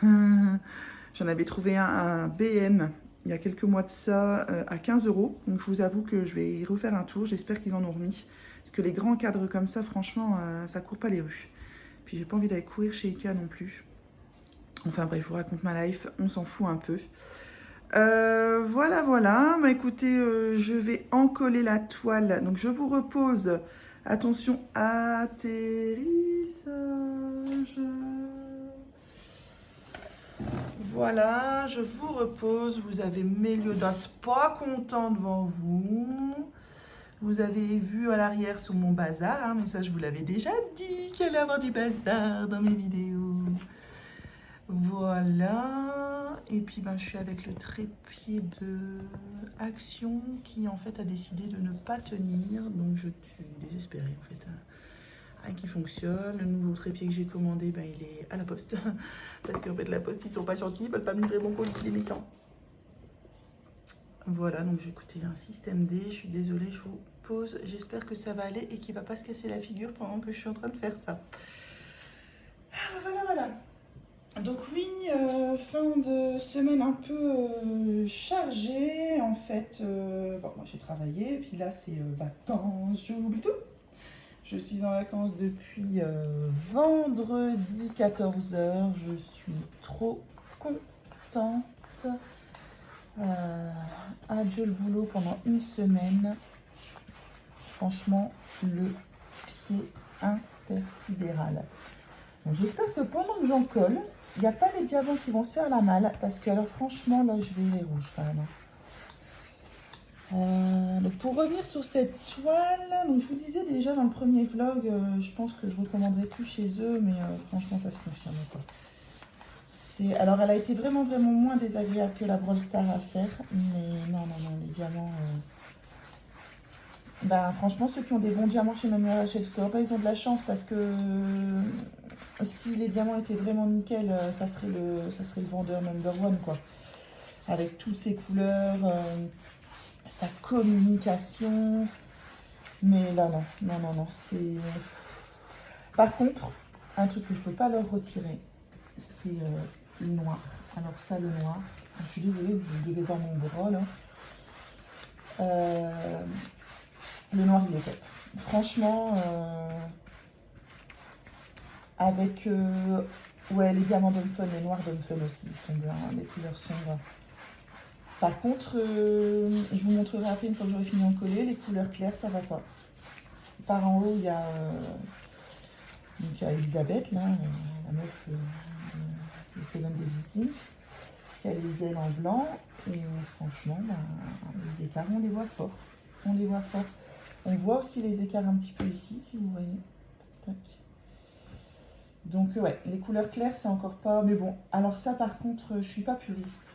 J'en avais trouvé un à BM il y a quelques mois de ça à 15 euros. Donc, je vous avoue que je vais y refaire un tour. J'espère qu'ils en ont remis. Parce que les grands cadres comme ça, franchement, ça court pas les rues. Puis, j'ai pas envie d'aller courir chez Ikea non plus. Enfin, bref, je vous raconte ma life. On s'en fout un peu. Voilà, voilà. Bah, écoutez, je vais encoller la toile. Donc, je vous repose. Attention, atterrissage. Voilà, je vous repose. Vous avez Méliodas pas content devant vous. Vous avez vu à l'arrière sur mon bazar, hein, mais ça, je vous l'avais déjà dit qu'il allait y avoir du bazar dans mes vidéos. Voilà, et puis ben, je suis avec le trépied de Action qui en fait a décidé de ne pas tenir, donc je suis désespérée en fait. Rien qui fonctionne. Le nouveau trépied que j'ai commandé, ben, il est à la poste, parce qu'en fait la poste ils sont pas gentils, ils veulent pas me livrer mon colis, les méchants. Voilà, donc j'ai écouté un système D, je suis désolée, je vous pose, j'espère que ça va aller et qu'il va pas se casser la figure pendant que je suis en train de faire ça. Voilà, voilà. Donc oui, fin de semaine un peu chargée, en fait. Bon, moi j'ai travaillé, puis là c'est vacances, j'oublie tout. Je suis en vacances depuis vendredi 14 h, je suis trop contente. Adieu le boulot pendant une semaine. Franchement, le pied intersidéral. J'espère que pendant que j'en colle, il n'y a pas les diamants qui vont se faire la malle, parce que alors franchement, là, je vais les rouges quand même. Donc pour revenir sur cette toile, donc je vous disais déjà dans le premier vlog, je pense que je ne recommanderais plus chez eux, mais franchement, ça se confirme quoi. Alors, elle a été vraiment moins désagréable que la Brawl Star à faire, mais non, les diamants... Ben, franchement, ceux qui ont des bons diamants chez Manuel Rachel Store, ils ont de la chance parce que si les diamants étaient vraiment nickel, ça serait le vendeur number one, quoi. Avec toutes ses couleurs, sa communication. Mais là, non, c'est... Par contre, un truc que je ne peux pas leur retirer, c'est le noir. Alors ça, le noir, je suis désolée, vous devez voir mon bras, là. Le noir, il est top. Franchement, avec ouais, les diamants d'Homefun, les noirs d'Homefun aussi, ils sont bien, les couleurs sont bien. Par contre, je vous montrerai après, une fois que j'aurai fini en coller, les couleurs claires, ça va pas. Par en haut, il y a, donc, il y a Elisabeth, là, la meuf de Seven Deadly Sins, qui a les ailes en blanc. Et franchement, bah, les écarts, on les voit fort. On les voit fort. On voit aussi les écarts un petit peu ici, si vous voyez. Tac. Donc, ouais, les couleurs claires, c'est encore pas... Mais bon, alors ça, par contre, je suis pas puriste.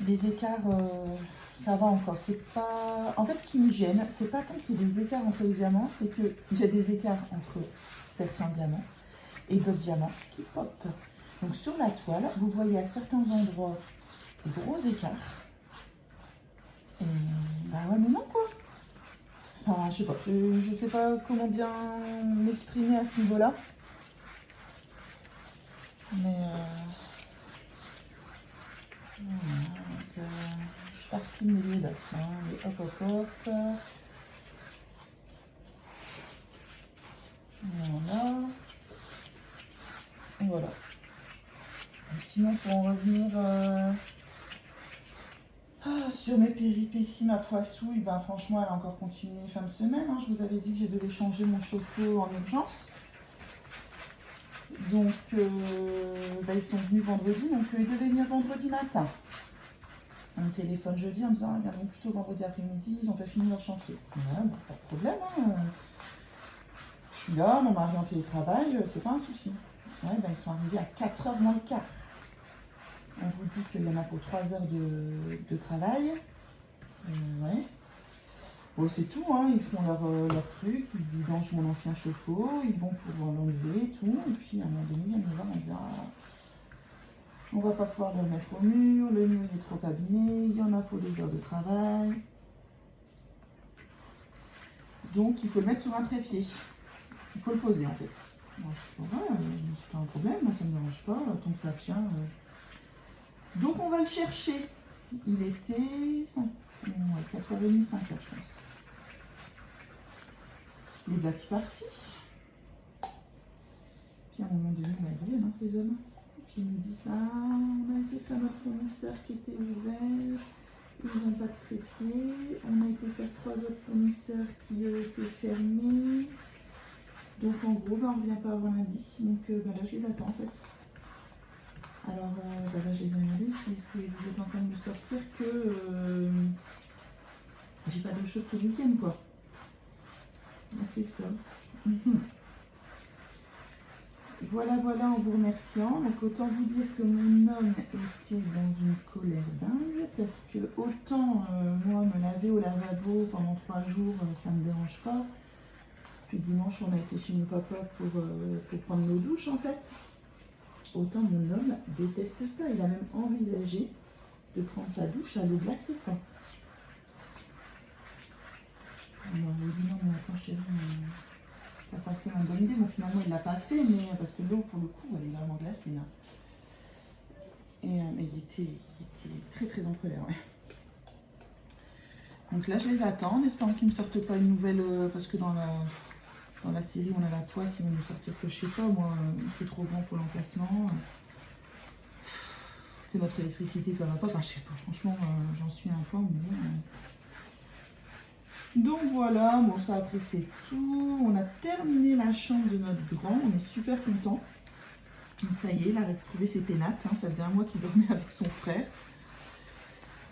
Les écarts, ça va encore. C'est pas... En fait, ce qui me gêne, c'est pas tant qu'il y ait des écarts entre les diamants, c'est qu'il y a des écarts entre certains diamants et d'autres diamants qui pop. Donc, sur la toile, vous voyez à certains endroits des gros écarts. Et bah ouais, mais non, quoi. Enfin, je sais pas. Je sais pas comment bien m'exprimer à ce niveau-là. Mais voilà, donc, je suis partie de mes d'assin. Et hop. Voilà. Et voilà. Sinon, pour en revenir sur mes péripéties, ma poissouille, ben, franchement, elle a encore continué fin de semaine. Hein. Je vous avais dit que je devais changer mon chauffe-eau en urgence. Donc, ben, ils sont venus vendredi, donc ils devaient venir vendredi matin. On téléphone jeudi en me disant, ils viendront plutôt vendredi après-midi, ils n'ont pas fini leur chantier. Ouais, bon, pas de problème. Hein. Je suis là, mon mari en télétravail, c'est pas un souci. Ouais, ben, ils sont arrivés à 4 h moins le quart. On vous dit qu'il y en a pour 3 heures de travail. Ouais. Bon, c'est tout, hein. Ils font leur truc, ils vidangent mon ancien chauffe-eau, ils vont pouvoir l'enlever et tout. Et puis à un moment donné, ils viennent me voir en disant on va pas pouvoir le remettre au mur, le mur il est trop abîmé, il y en a pour des heures de travail. Donc il faut le mettre sur un trépied. Il faut le poser en fait. Moi, je dis, ouais, c'est pas un problème, moi ça me dérange pas, tant que ça tient. Donc on va le chercher. Il était 4h30, 5h je pense. Les bâtis partis. Puis à un moment donné, ils reviennent, hein, ces hommes. Puis ils nous disent là, on a été faire notre fournisseur qui était ouvert, ils n'ont pas de trépied. On a été faire 3 autres fournisseurs qui étaient fermés. Donc en gros, on ne revient pas avant lundi. Donc là, je les attends en fait. Alors là, je les ai demandé si vous êtes en train de me sortir que j'ai pas d'eau chaude tout le week-end quoi. Là, c'est ça. Voilà, en vous remerciant. Donc autant vous dire que mon homme était dans une colère dingue parce que autant moi me laver au lavabo pendant 3 jours, ça me dérange pas. Puis dimanche on a été chez mon papa pour prendre nos douches en fait. Autant mon homme déteste ça. Il a même envisagé de prendre sa douche à l'eau glacée quoi. Alors je lui dis non mais attends chérie. Pas forcément une bonne idée, bon finalement il l'a pas fait, mais parce que l'eau pour le coup elle est vraiment glacée là. Mais il était très très en colère, ouais. Donc là je les attends, en espérant qu'ils ne me sortent pas une nouvelle, parce que dans la série on a la poisse, ils vont nous sortir que je sais pas moi, c'est trop grand pour l'emplacement. Que notre électricité ça va pas, enfin je sais pas, franchement j'en suis à un point où donc voilà, bon ça après c'est tout. On a terminé la chambre de notre grand, on est super content. Donc ça y est, il a retrouvé ses pénates, hein. Ça faisait un mois qu'il dormait avec son frère.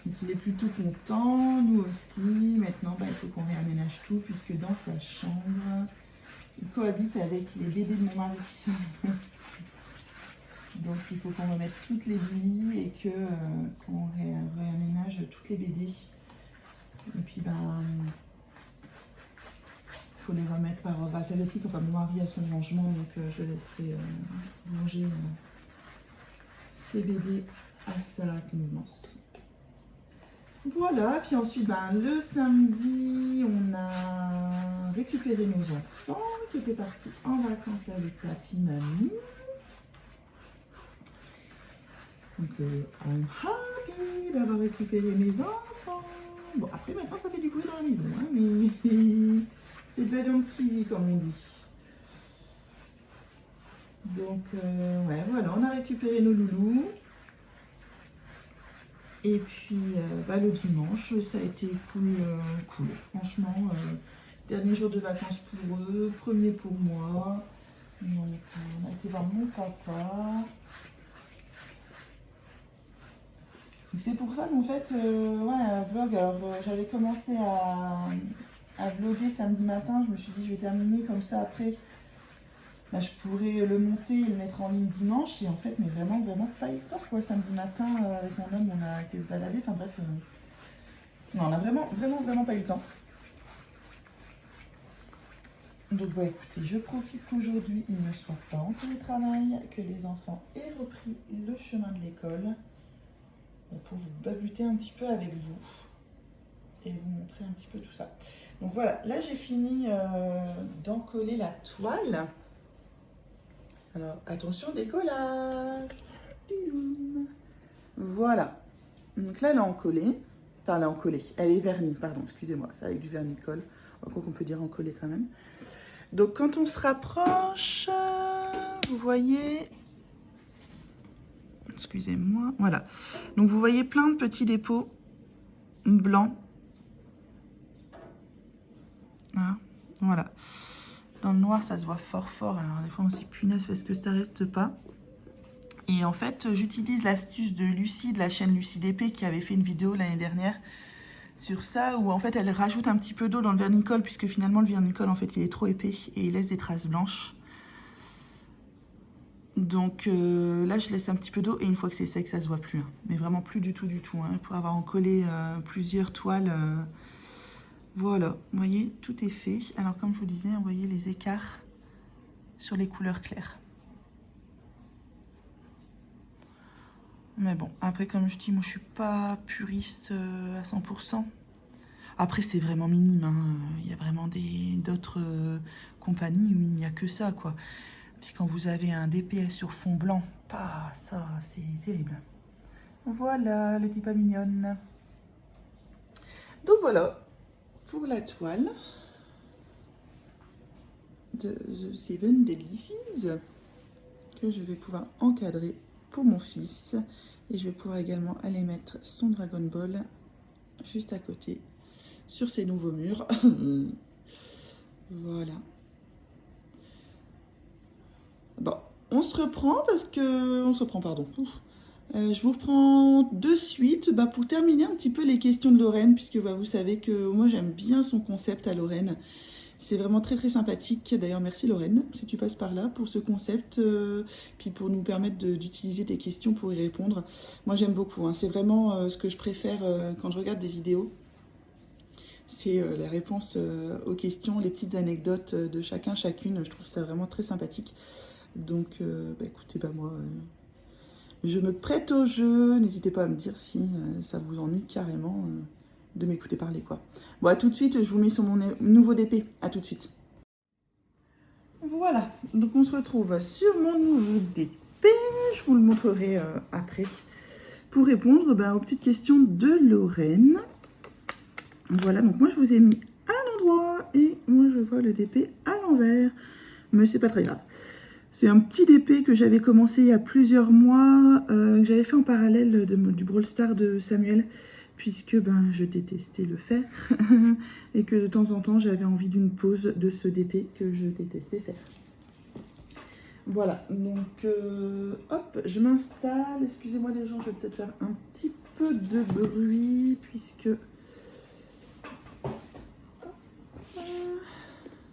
Donc il est plutôt content, nous aussi. Maintenant il faut qu'on réaménage tout puisque dans sa chambre, il cohabite avec les bébés de mon mari. Donc il faut qu'on remette toutes les billes et qu'on réaménage toutes les BD. Et puis faut les remettre par ordre alphabétique. Enfin, mon mari a son rangement, donc je laisserai ranger ces BD à sa convenance. Voilà, puis ensuite, le samedi, on a récupéré nos enfants qui étaient partis en vacances avec papy, mamie. Donc, I'm happy d'avoir récupéré mes enfants. Bon, après, maintenant, ça fait du bruit dans la maison, hein, mais c'est de la viande privée, comme on dit. Donc, ouais, voilà, on a récupéré nos loulous. Et puis, le dimanche, ça a été cool. Franchement, dernier jour de vacances pour eux, premier pour moi. Donc, on a été voir mon papa. C'est pour ça qu'en fait, un vlog, alors j'avais commencé à vlogger samedi matin, je me suis dit je vais terminer comme ça après, je pourrais le monter et le mettre en ligne dimanche, et en fait, mais vraiment pas eu le temps quoi, samedi matin avec mon homme on a été se balader, enfin bref, non, on a vraiment pas eu le temps. Donc écoutez, je profite qu'aujourd'hui il ne soit pas en télétravail, que les enfants aient repris le chemin de l'école, pour vous babuter un petit peu avec vous et vous montrer un petit peu tout ça. Donc voilà, là j'ai fini d'encoller la toile. Alors attention, décollage. Voilà. Donc là elle est encollée. Enfin elle est encollée, elle est vernie, pardon, excusez-moi, c'est avec du vernicole. Quoi qu'on peut dire encollée quand même. Donc quand on se rapproche, vous voyez... Excusez-moi, voilà. Donc vous voyez plein de petits dépôts blancs. Voilà. Dans le noir, ça se voit fort. Alors des fois on se dit punaise parce que ça reste pas. Et en fait, j'utilise l'astuce de Lucie, de la chaîne Lucie DP, qui avait fait une vidéo l'année dernière sur ça, où en fait elle rajoute un petit peu d'eau dans le vernicole, puisque finalement le vernicole en fait il est trop épais et il laisse des traces blanches. Donc là, je laisse un petit peu d'eau et une fois que c'est sec, ça se voit plus. Hein. Mais vraiment plus du tout, hein. Pour avoir en collé plusieurs toiles. Voilà, vous voyez, tout est fait. Alors comme je vous disais, vous voyez les écarts sur les couleurs claires. Mais bon, après comme je dis, moi je suis pas puriste à 100%. Après c'est vraiment minime, hein. Il y a vraiment d'autres compagnies où il n'y a que ça, quoi. Puis quand vous avez un DPS sur fond blanc, pas ça, c'est terrible. Voilà, elle était pas mignonne. Donc voilà, pour la toile de The Seven Deadly Sins, que je vais pouvoir encadrer pour mon fils. Et je vais pouvoir également aller mettre son Dragon Ball juste à côté, sur ces nouveaux murs. Voilà. Bon, on se reprend parce que... On se reprend, pardon. Je vous reprends de suite pour terminer un petit peu les questions de Lorraine, puisque vous savez que moi j'aime bien son concept à Lorraine. C'est vraiment très très sympathique. D'ailleurs, merci Lorraine, si tu passes par là, pour ce concept, puis pour nous permettre d'utiliser tes questions pour y répondre. Moi j'aime beaucoup, hein. C'est vraiment ce que je préfère quand je regarde des vidéos. C'est la réponse aux questions, les petites anecdotes de chacun, chacune. Je trouve ça vraiment très sympathique. Donc, écoutez, moi, je me prête au jeu. N'hésitez pas à me dire si ça vous ennuie carrément de m'écouter parler, quoi. Bon, à tout de suite, je vous mets sur mon nouveau DP. À tout de suite. Voilà, donc on se retrouve sur mon nouveau DP. Je vous le montrerai après. Pour répondre aux petites questions de Lorraine. Voilà, donc moi je vous ai mis à l'endroit et moi je vois le DP à l'envers. Mais c'est pas très grave. C'est un petit DP que j'avais commencé il y a plusieurs mois, que j'avais fait en parallèle du Brawl Stars de Samuel, puisque je détestais le faire et que de temps en temps j'avais envie d'une pause de ce DP que je détestais faire. Voilà, donc hop, je m'installe. Excusez-moi les gens, je vais peut-être faire un petit peu de bruit puisque...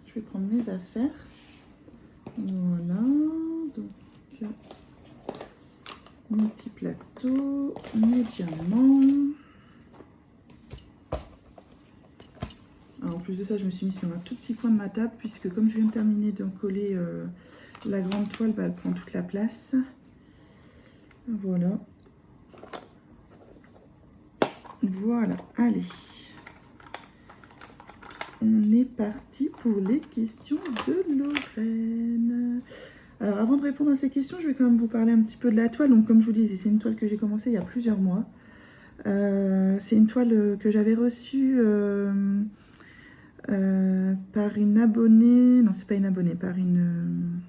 Je vais prendre mes affaires. Voilà, donc mon petit plateau, mes diamants. Alors, en plus de ça, je me suis mis sur un tout petit coin de ma table puisque comme je viens de terminer d'encoller la grande toile, elle prend toute la place. Voilà. Voilà, allez. On est parti pour les questions de Lorraine. Alors avant de répondre à ces questions, je vais quand même vous parler un petit peu de la toile. Donc comme je vous disais, c'est une toile que j'ai commencée il y a plusieurs mois. C'est une toile que j'avais reçue par une abonnée. Non, c'est pas une abonnée, par une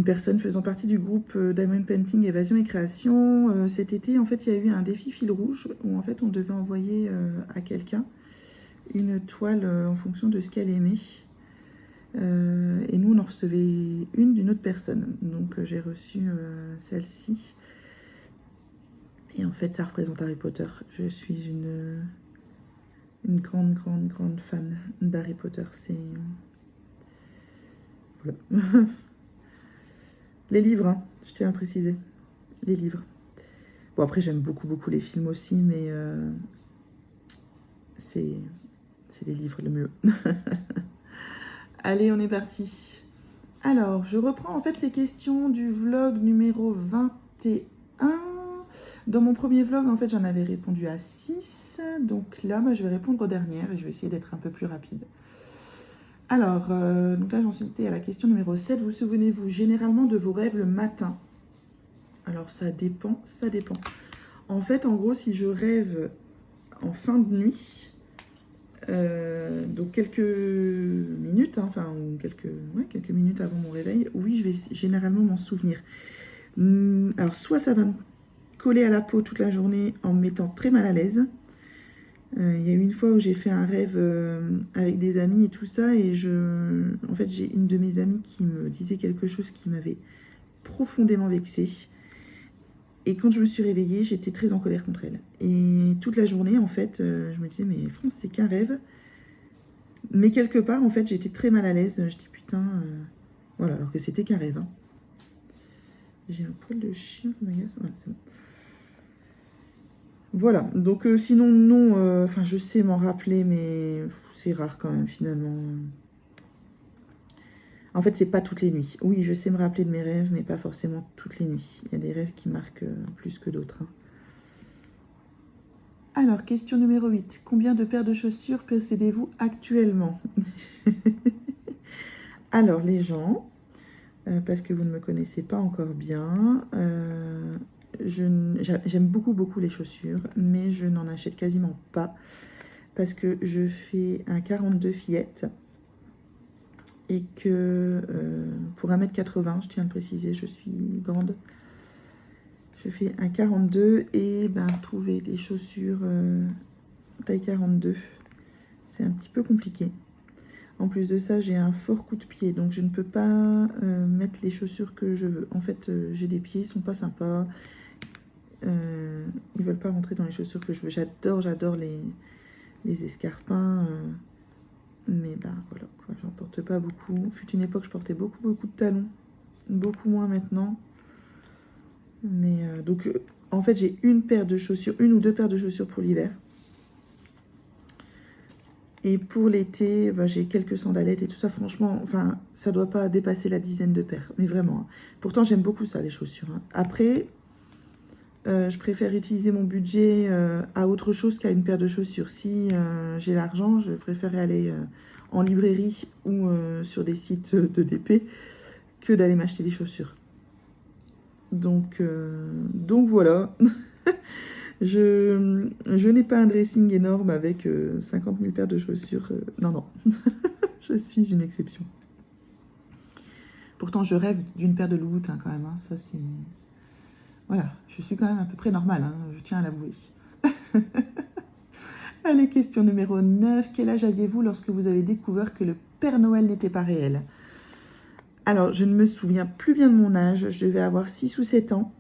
personne faisant partie du groupe Diamond Painting Évasion et Création. Cet été, en fait, il y a eu un défi fil rouge où en fait on devait envoyer à quelqu'un une toile en fonction de ce qu'elle aimait. Et nous, on en recevait une d'une autre personne. Donc, j'ai reçu celle-ci. Et en fait, ça représente Harry Potter. Je suis une grande fan d'Harry Potter. C'est... Voilà. Les livres, hein, je tiens à préciser. Les livres. Bon, après, j'aime beaucoup les films aussi, mais c'est les livres le mieux. Allez, on est parti. Alors, je reprends en fait ces questions du vlog numéro 21. Dans mon premier vlog, en fait, j'en avais répondu à 6. Donc là, moi, je vais répondre aux dernières et je vais essayer d'être un peu plus rapide. Alors, donc là, j'en suis à la question numéro 7. Vous souvenez-vous généralement de vos rêves le matin? Alors, ça dépend, ça dépend. En fait, en gros, si je rêve en fin de nuit... donc quelques minutes, hein, enfin quelques minutes avant mon réveil, oui, je vais généralement m'en souvenir. Alors soit ça va me coller à la peau toute la journée en me mettant très mal à l'aise. Il y a eu une fois où j'ai fait un rêve avec des amis et tout ça, et en fait j'ai une de mes amies qui me disait quelque chose qui m'avait profondément vexée. Et quand je me suis réveillée, j'étais très en colère contre elle. Et toute la journée, en fait, je me disais, mais France, c'est qu'un rêve. Mais quelque part, en fait, j'étais très mal à l'aise. Je dis, putain, voilà, alors que c'était qu'un rêve. Hein. J'ai un poil de chien, ça m'agace. Voilà, c'est bon. Voilà, donc sinon non, enfin je sais m'en rappeler, mais c'est rare quand même finalement. En fait, c'est pas toutes les nuits. Oui, je sais me rappeler de mes rêves, mais pas forcément toutes les nuits. Il y a des rêves qui marquent plus que d'autres. Hein. Alors, question numéro 8. Combien de paires de chaussures possédez-vous actuellement? Alors, les gens, parce que vous ne me connaissez pas encore bien, j'aime beaucoup les chaussures, mais je n'en achète quasiment pas, parce que je fais un 42 fillette, et que pour 1m80, je tiens à le préciser, je suis grande, je fais un 42 et ben, trouver des chaussures taille 42, c'est un petit peu compliqué. En plus de ça, j'ai un fort coup de pied, donc je ne peux pas mettre les chaussures que je veux. En fait, j'ai des pieds, ils sont pas sympas. Ils veulent pas rentrer dans les chaussures que je veux. J'adore les escarpins. Mais bah voilà, quoi, j'en porte pas beaucoup. Fut une époque, je portais beaucoup de talons. Beaucoup moins maintenant. Mais donc, en fait, j'ai une paire de chaussures, une ou deux paires de chaussures pour l'hiver. Et pour l'été, bah, j'ai quelques sandalettes et tout ça. Franchement, enfin, ça doit pas dépasser la dizaine de paires. Mais vraiment. Hein. Pourtant, j'aime beaucoup ça, les chaussures. Hein. Après, je préfère utiliser mon budget à autre chose qu'à une paire de chaussures. Si j'ai l'argent, je préférerais aller en librairie ou sur des sites de DP que d'aller m'acheter des chaussures. Donc voilà. Je n'ai pas un dressing énorme avec 50 000 paires de chaussures. Non. Je suis une exception. Pourtant, je rêve d'une paire de Louboutin quand même. Hein. Ça, c'est... Voilà, je suis quand même à peu près normale, hein, je tiens à l'avouer. Allez, question numéro 9. Quel âge aviez-vous lorsque vous avez découvert que le Père Noël n'était pas réel? Alors, je ne me souviens plus bien de mon âge. Je devais avoir 6 ou 7 ans.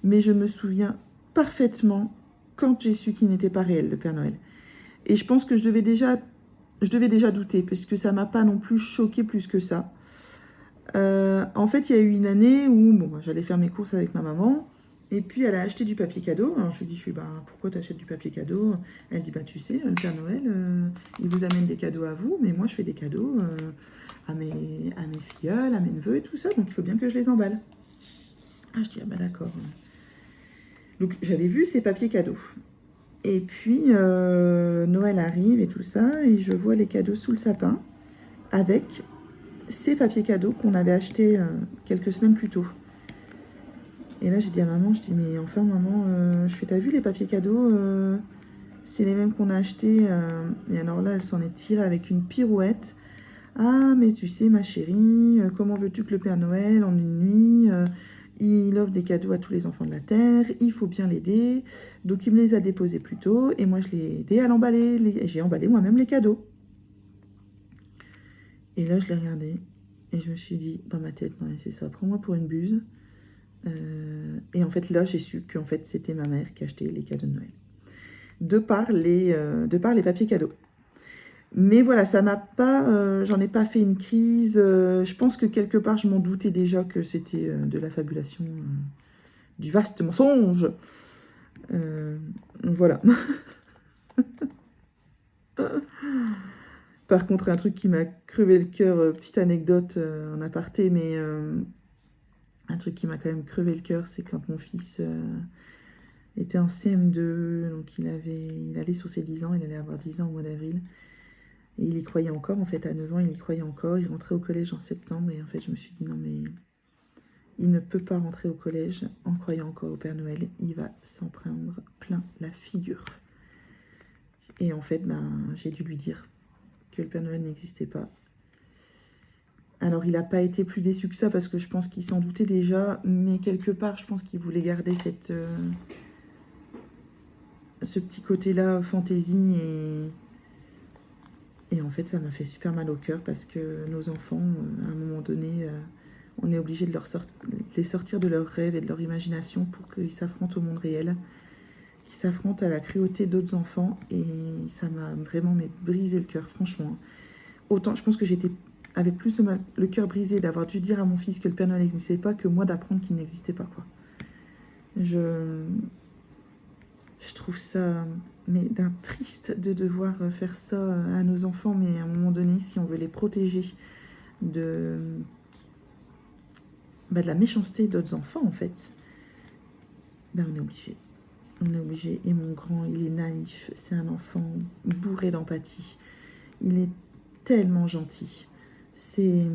Mais je me souviens parfaitement quand j'ai su qu'il n'était pas réel, le Père Noël. Et je pense que je devais déjà douter, puisque ça ne m'a pas non plus choqué plus que ça. En fait, il y a eu une année où bon, j'allais faire mes courses avec ma maman. Et puis, elle a acheté du papier cadeau. Alors, je lui dis, pourquoi tu achètes du papier cadeau? Elle dit, tu sais, le Père Noël, il vous amène des cadeaux à vous, mais moi, je fais des cadeaux à mes filleuls, à mes neveux et tout ça, donc il faut bien que je les emballe. Ah, je dis, d'accord. Donc, j'avais vu ces papiers cadeaux. Et puis, Noël arrive et tout ça, et je vois les cadeaux sous le sapin avec ces papiers cadeaux qu'on avait achetés quelques semaines plus tôt. Et là, j'ai dit à maman, mais enfin, maman, t'as vu les papiers cadeaux c'est les mêmes qu'on a achetés. Et alors là, elle s'en est tirée avec une pirouette. Ah, mais tu sais, ma chérie, comment veux-tu que le Père Noël, en une nuit, il offre des cadeaux à tous les enfants de la Terre, il faut bien l'aider. Donc, il me les a déposés plus tôt, et moi, je l'ai aidé à l'emballer. Et j'ai emballé moi-même les cadeaux. Et là, je l'ai regardé, et je me suis dit, dans ma tête, non, c'est ça, prends-moi pour une buse. Et en fait, là, j'ai su qu'en fait, c'était ma mère qui achetait les cadeaux de Noël. De par les papiers cadeaux. Mais voilà, ça m'a pas... j'en ai pas fait une crise. Je pense que quelque part, je m'en doutais déjà que c'était de la fabulation, du vaste mensonge. Voilà. Par contre, un truc qui m'a crevé le cœur, petite anecdote en aparté, mais un truc qui m'a quand même crevé le cœur, c'est quand mon fils était en CM2, donc il allait sur ses 10 ans, il allait avoir 10 ans au mois d'avril. Et il y croyait encore, en fait, à 9 ans, il y croyait encore. Il rentrait au collège en septembre, et en fait, je me suis dit, non, mais il ne peut pas rentrer au collège en croyant encore au Père Noël. Il va s'en prendre plein la figure. Et en fait, j'ai dû lui dire que le Père Noël n'existait pas. Alors, il n'a pas été plus déçu que ça, parce que je pense qu'il s'en doutait déjà, mais quelque part, je pense qu'il voulait garder ce petit côté-là, fantaisie, et en fait, ça m'a fait super mal au cœur, parce que nos enfants, à un moment donné, on est obligé de les sortir de leurs rêves et de leur imagination pour qu'ils s'affrontent au monde réel, qu'ils s'affrontent à la cruauté d'autres enfants, et ça m'a vraiment brisé le cœur, franchement. Autant, je pense que j'étais avait plus le cœur brisé d'avoir dû dire à mon fils que le Père Noël n'existait pas que moi d'apprendre qu'il n'existait pas, quoi. Je trouve ça mais d'un triste de devoir faire ça à nos enfants, mais à un moment donné, si on veut les protéger de la méchanceté d'autres enfants, en fait, on est obligé. On est obligé. Et mon grand, il est naïf. C'est un enfant bourré d'empathie. Il est tellement gentil. C'est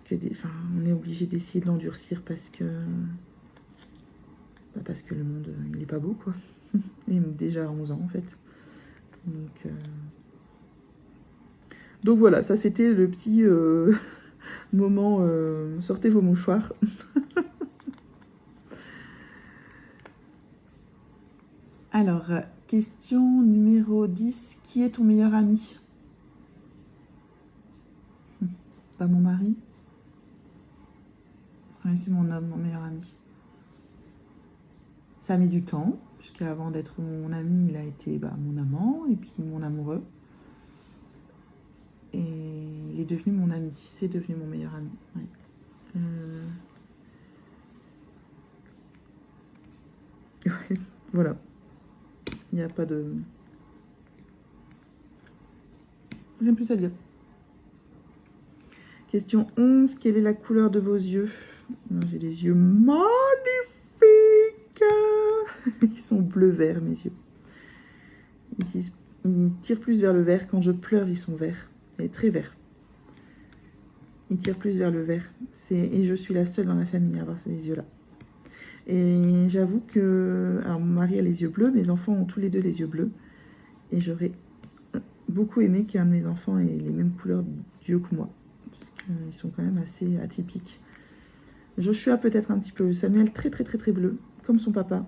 que on est obligé d'essayer de l'endurcir parce que le monde, il est pas beau, quoi. Il est déjà à 11 ans, en fait. Donc voilà, ça c'était le petit moment sortez vos mouchoirs. Alors, question numéro 10. Qui est ton meilleur ami? Pas mon mari. Oui, c'est mon homme, mon meilleur ami. Ça a mis du temps, puisqu'avant d'être mon ami, il a été mon amant, et puis mon amoureux. Et il est devenu mon ami, c'est devenu mon meilleur ami. Ouais. Ouais, voilà. Il n'y a pas de... Rien de plus à dire. Question 11. Quelle est la couleur de vos yeux? J'ai des yeux magnifiques. Ils sont bleu-vert, mes yeux. Ils tirent plus vers le vert. Quand je pleure, ils sont verts. Et très verts. Ils tirent plus vers le vert. Et je suis la seule dans la famille à avoir ces yeux-là. Et j'avoue que... Alors, mon mari a les yeux bleus. Mes enfants ont tous les deux les yeux bleus. Et j'aurais beaucoup aimé qu'un de mes enfants ait les mêmes couleurs d'yeux que moi. Parce qu'ils sont quand même assez atypiques. Joshua peut-être un petit peu. Samuel très très très très bleu, comme son papa.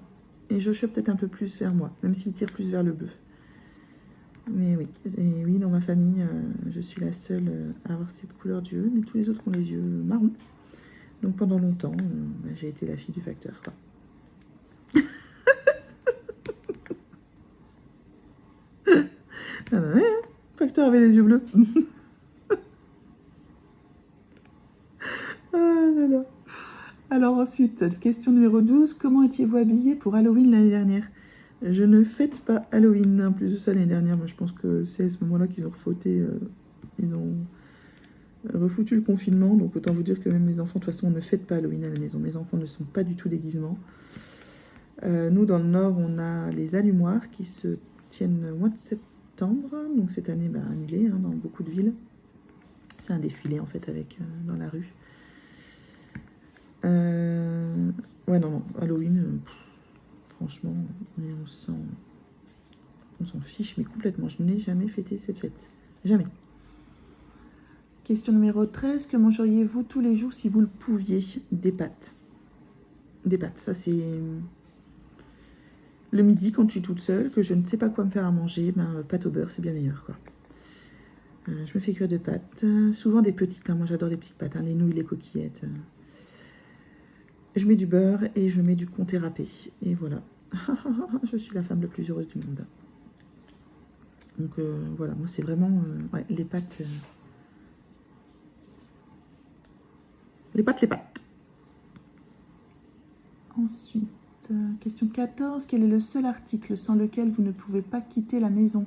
Et Joshua peut-être un peu plus vers moi, même s'il tire plus vers le bleu. Mais oui, et oui, dans ma famille, je suis la seule à avoir cette couleur d'yeux. Mais tous les autres ont les yeux marrons. Donc pendant longtemps, j'ai été la fille du facteur, quoi. Ah bah ouais, hein, le facteur avait les yeux bleus. Ah là là. Alors ensuite, question numéro 12. Comment étiez-vous habillé pour Halloween l'année dernière? Je ne fête pas Halloween. En plus de ça, l'année dernière, moi, je pense que c'est à ce moment-là qu'ils ont refauté. Ils ont refoutu le confinement. Donc autant vous dire que même mes enfants, de toute façon, on ne fête pas Halloween à la maison. Mes enfants ne sont pas du tout déguisements. Nous, dans le Nord, on a les allumoirs qui se tiennent au mois de septembre. Donc cette année, annulé hein, dans beaucoup de villes. C'est un défilé, en fait, avec dans la rue. Ouais, non, Halloween, franchement, on s'en fiche, mais complètement. Je n'ai jamais fêté cette fête. Jamais. Question numéro 13. Que mangeriez-vous tous les jours si vous le pouviez? Des pâtes. Des pâtes, ça c'est... Le midi, quand je suis toute seule, que je ne sais pas quoi me faire à manger, pâtes au beurre, c'est bien meilleur, quoi. Je me fais cuire de pâtes. Souvent des petites, hein. Moi j'adore les petites pâtes, hein. Les nouilles, les coquillettes. Je mets du beurre et je mets du comté râpé. Et voilà. Je suis la femme la plus heureuse du monde. Donc voilà, moi c'est vraiment ouais, les pâtes. Les pâtes. Ensuite, question 14. Quel est le seul article sans lequel vous ne pouvez pas quitter la maison?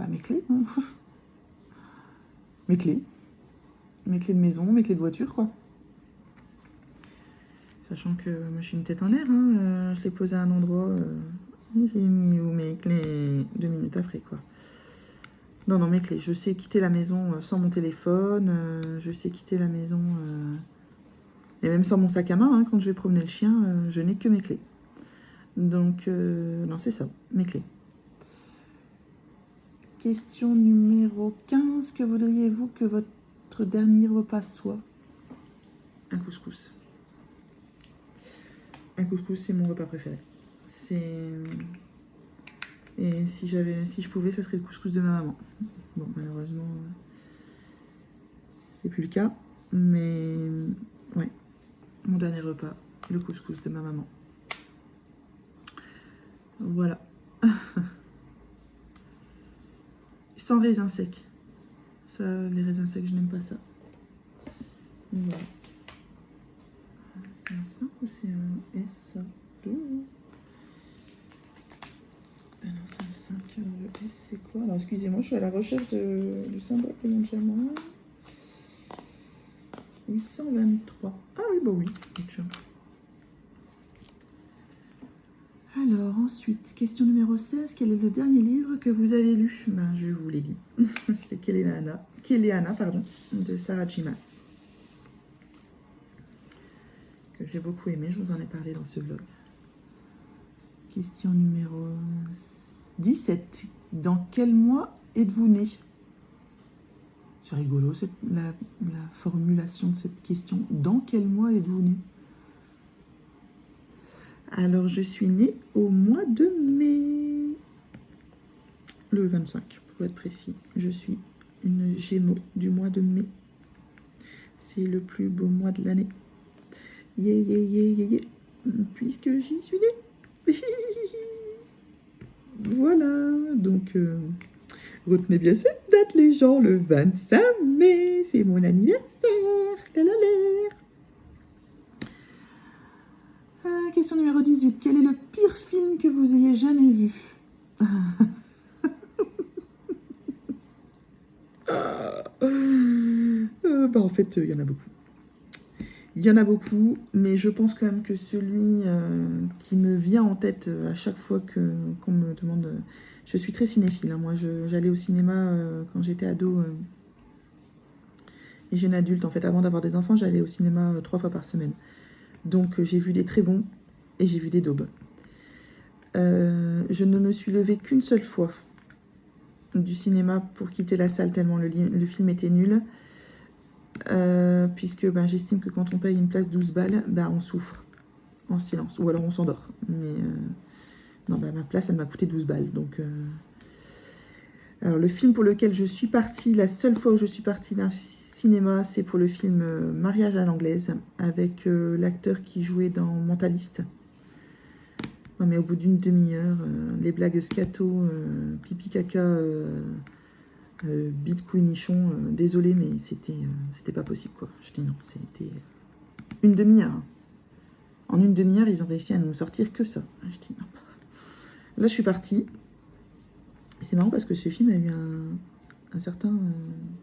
Mes clés. Hein. Mes clés. Mes clés de maison, mes clés de voiture, quoi. Sachant que moi, je suis une tête en l'air. Hein. Je l'ai posé à un endroit. J'ai mis où mes clés 2 minutes après, quoi. Non, mes clés. Je sais quitter la maison sans mon téléphone. Je sais quitter la maison... Et même sans mon sac à main, hein, quand je vais promener le chien, je n'ai que mes clés. Donc, non, c'est ça, mes clés. Question numéro 15. Que voudriez-vous que votre dernier repas soit? Un couscous. Un couscous, c'est mon repas préféré. Et si je pouvais, ça serait le couscous de ma maman. Bon, malheureusement, c'est plus le cas. Mais ouais, mon dernier repas, le couscous de ma maman. Voilà. Sans raisins secs. Ça, les raisins secs, je n'aime pas ça. Voilà. C'est un 5 ou c'est un S ça? Ah non, c'est un 5. Le S, c'est quoi? Alors, excusez-moi, je suis à la recherche du symbole de mon diamant. 823. Ah oui, bah oui. Alors, ensuite, question numéro 16. Quel est le dernier livre que vous avez lu? Ben, je vous l'ai dit. C'est Kéléana, pardon, de Sarah J. Maas. Que j'ai beaucoup aimé, je vous en ai parlé dans ce vlog. Question numéro 17. Dans quel mois êtes-vous né? C'est rigolo, la formulation de cette question. Dans quel mois êtes-vous né? Alors, je suis née au mois de mai. Le 25, pour être précis. Je suis une Gémeaux du mois de mai. C'est le plus beau mois de l'année. Puisque j'y suis née. Voilà, donc retenez bien cette date les gens, le 25 mai, c'est mon anniversaire. Question numéro 18, quel est le pire film que vous ayez jamais vu? Bah en fait, il y en a beaucoup. Il y en a beaucoup, mais je pense quand même que celui qui me vient en tête à chaque fois qu'on me demande... je suis très cinéphile, hein. Moi j'allais au cinéma quand j'étais ado et jeune adulte. En fait, avant d'avoir des enfants, j'allais au cinéma 3 fois par semaine. Donc j'ai vu des très bons et j'ai vu des daubes. Je ne me suis levée qu'une seule fois du cinéma pour quitter la salle tellement le film était nul. Puisque ben, j'estime que quand on paye une place 12 balles, ben, on souffre en silence, ou alors on s'endort. Mais non, ben, ma place, elle m'a coûté 12 balles. Donc, alors, le film pour lequel je suis partie, la seule fois où je suis partie d'un cinéma, c'est pour le film Mariage à l'anglaise, avec l'acteur qui jouait dans Mentaliste. Non, mais au bout d'une demi-heure, les blagues scato, pipi caca... bite couille nichon, désolé, mais c'était pas possible, quoi. Je dis non, c'était une demi-heure. En une demi-heure, ils ont réussi à nous sortir que ça. Je dis non. Là, je suis partie. C'est marrant parce que ce film a eu un certain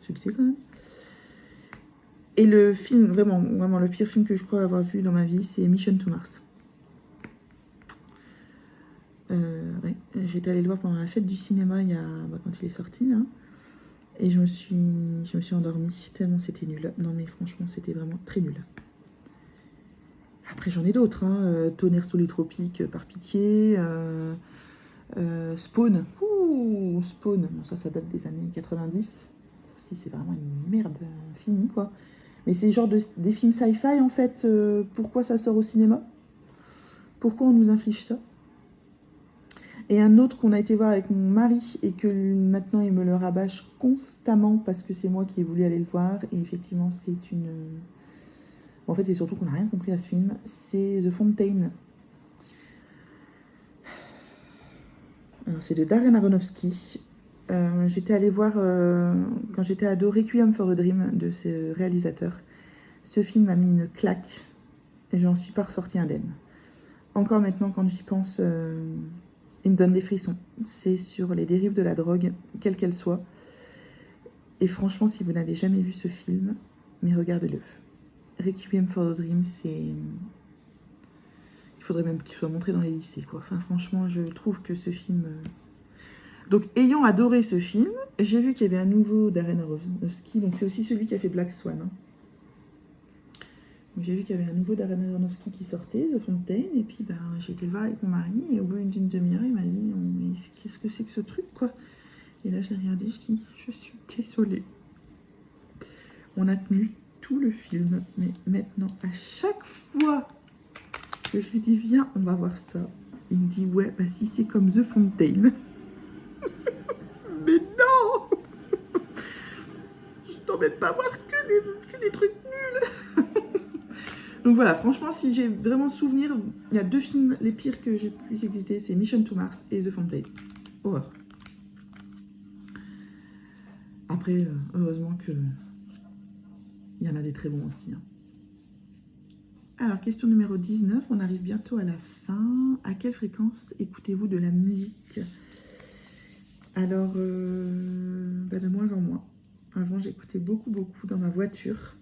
succès quand même. Et le film, vraiment, le pire film que je crois avoir vu dans ma vie, c'est Mission to Mars. Ouais, j'étais allée le voir pendant la fête du cinéma quand il est sorti, là. Et je me suis endormie tellement c'était nul. Non mais franchement, c'était vraiment très nul. Après, j'en ai d'autres. Hein. Tonnerre sous les tropiques, par pitié. Spawn. Ouh, Spawn. Bon, ça date des années 90. Ça aussi, c'est vraiment une merde finie, quoi. Mais c'est genre des films sci-fi, en fait. Pourquoi ça sort au cinéma? Pourquoi on nous inflige ça? Et un autre qu'on a été voir avec mon mari et que maintenant il me le rabâche constamment parce que c'est moi qui ai voulu aller le voir. Et effectivement, c'est une... En fait, c'est surtout qu'on n'a rien compris à ce film. C'est The Fountain. Alors, c'est de Darren Aronofsky. J'étais allée voir, quand j'étais ado, Requiem for a Dream de ce réalisateur. Ce film m'a mis une claque et j'en suis pas ressortie indemne. Encore maintenant, quand j'y pense... il me donne des frissons. C'est sur les dérives de la drogue, quelle qu'elle soit. Et franchement, si vous n'avez jamais vu ce film, mais regardez-le. Requiem for a Dream, c'est... Il faudrait même qu'il soit montré dans les lycées, quoi. Enfin, franchement, je trouve que ce film... Donc, ayant adoré ce film, j'ai vu qu'il y avait un nouveau Darren Aronofsky. Donc, c'est aussi celui qui a fait Black Swan. Hein. J'ai vu qu'il y avait un nouveau Darren Aronofsky qui sortait, The Fountain, et puis ben, j'ai été le voir avec mon mari, et au bout d'une demi-heure, il m'a dit « Mais qu'est-ce que c'est que ce truc, quoi ?» Et là, je l'ai regardé, je dis « Je suis désolée. » On a tenu tout le film, mais maintenant, à chaque fois que je lui dis « Viens, on va voir ça », il me dit « Ouais, bah si c'est comme The Fountain. » Mais non. Je t'emmène pas voir que des trucs nuls. Donc voilà, franchement, si j'ai vraiment souvenir, il y a 2 films les pires que j'ai pu exister, c'est Mission to Mars et The Fountain. Horreur. Après, heureusement que il y en a des très bons aussi. Hein. Alors, question numéro 19, on arrive bientôt à la fin. À quelle fréquence écoutez-vous de la musique? Alors, de moins en moins. Avant, j'écoutais beaucoup dans ma voiture.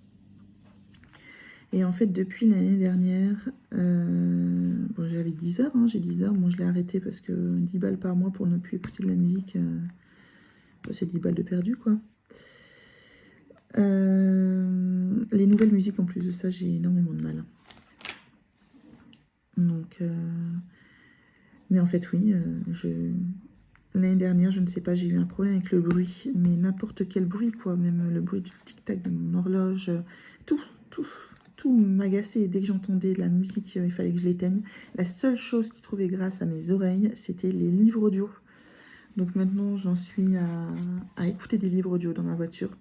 Et en fait, depuis l'année dernière, bon, j'avais 10 heures, hein, j'ai 10 heures. Bon, je l'ai arrêté parce que 10 balles par mois pour ne plus écouter de la musique, c'est 10 balles de perdu, quoi. Les nouvelles musiques, en plus de ça, j'ai énormément de mal. Donc, mais en fait, oui, l'année dernière, je ne sais pas, j'ai eu un problème avec le bruit, mais n'importe quel bruit, quoi, même le bruit du tic-tac de mon horloge, tout m'agaçait. Dès que j'entendais de la musique, il fallait que je l'éteigne. La seule chose qui trouvait grâce à mes oreilles, c'était les livres audio. Donc maintenant, j'en suis à écouter des livres audio dans ma voiture.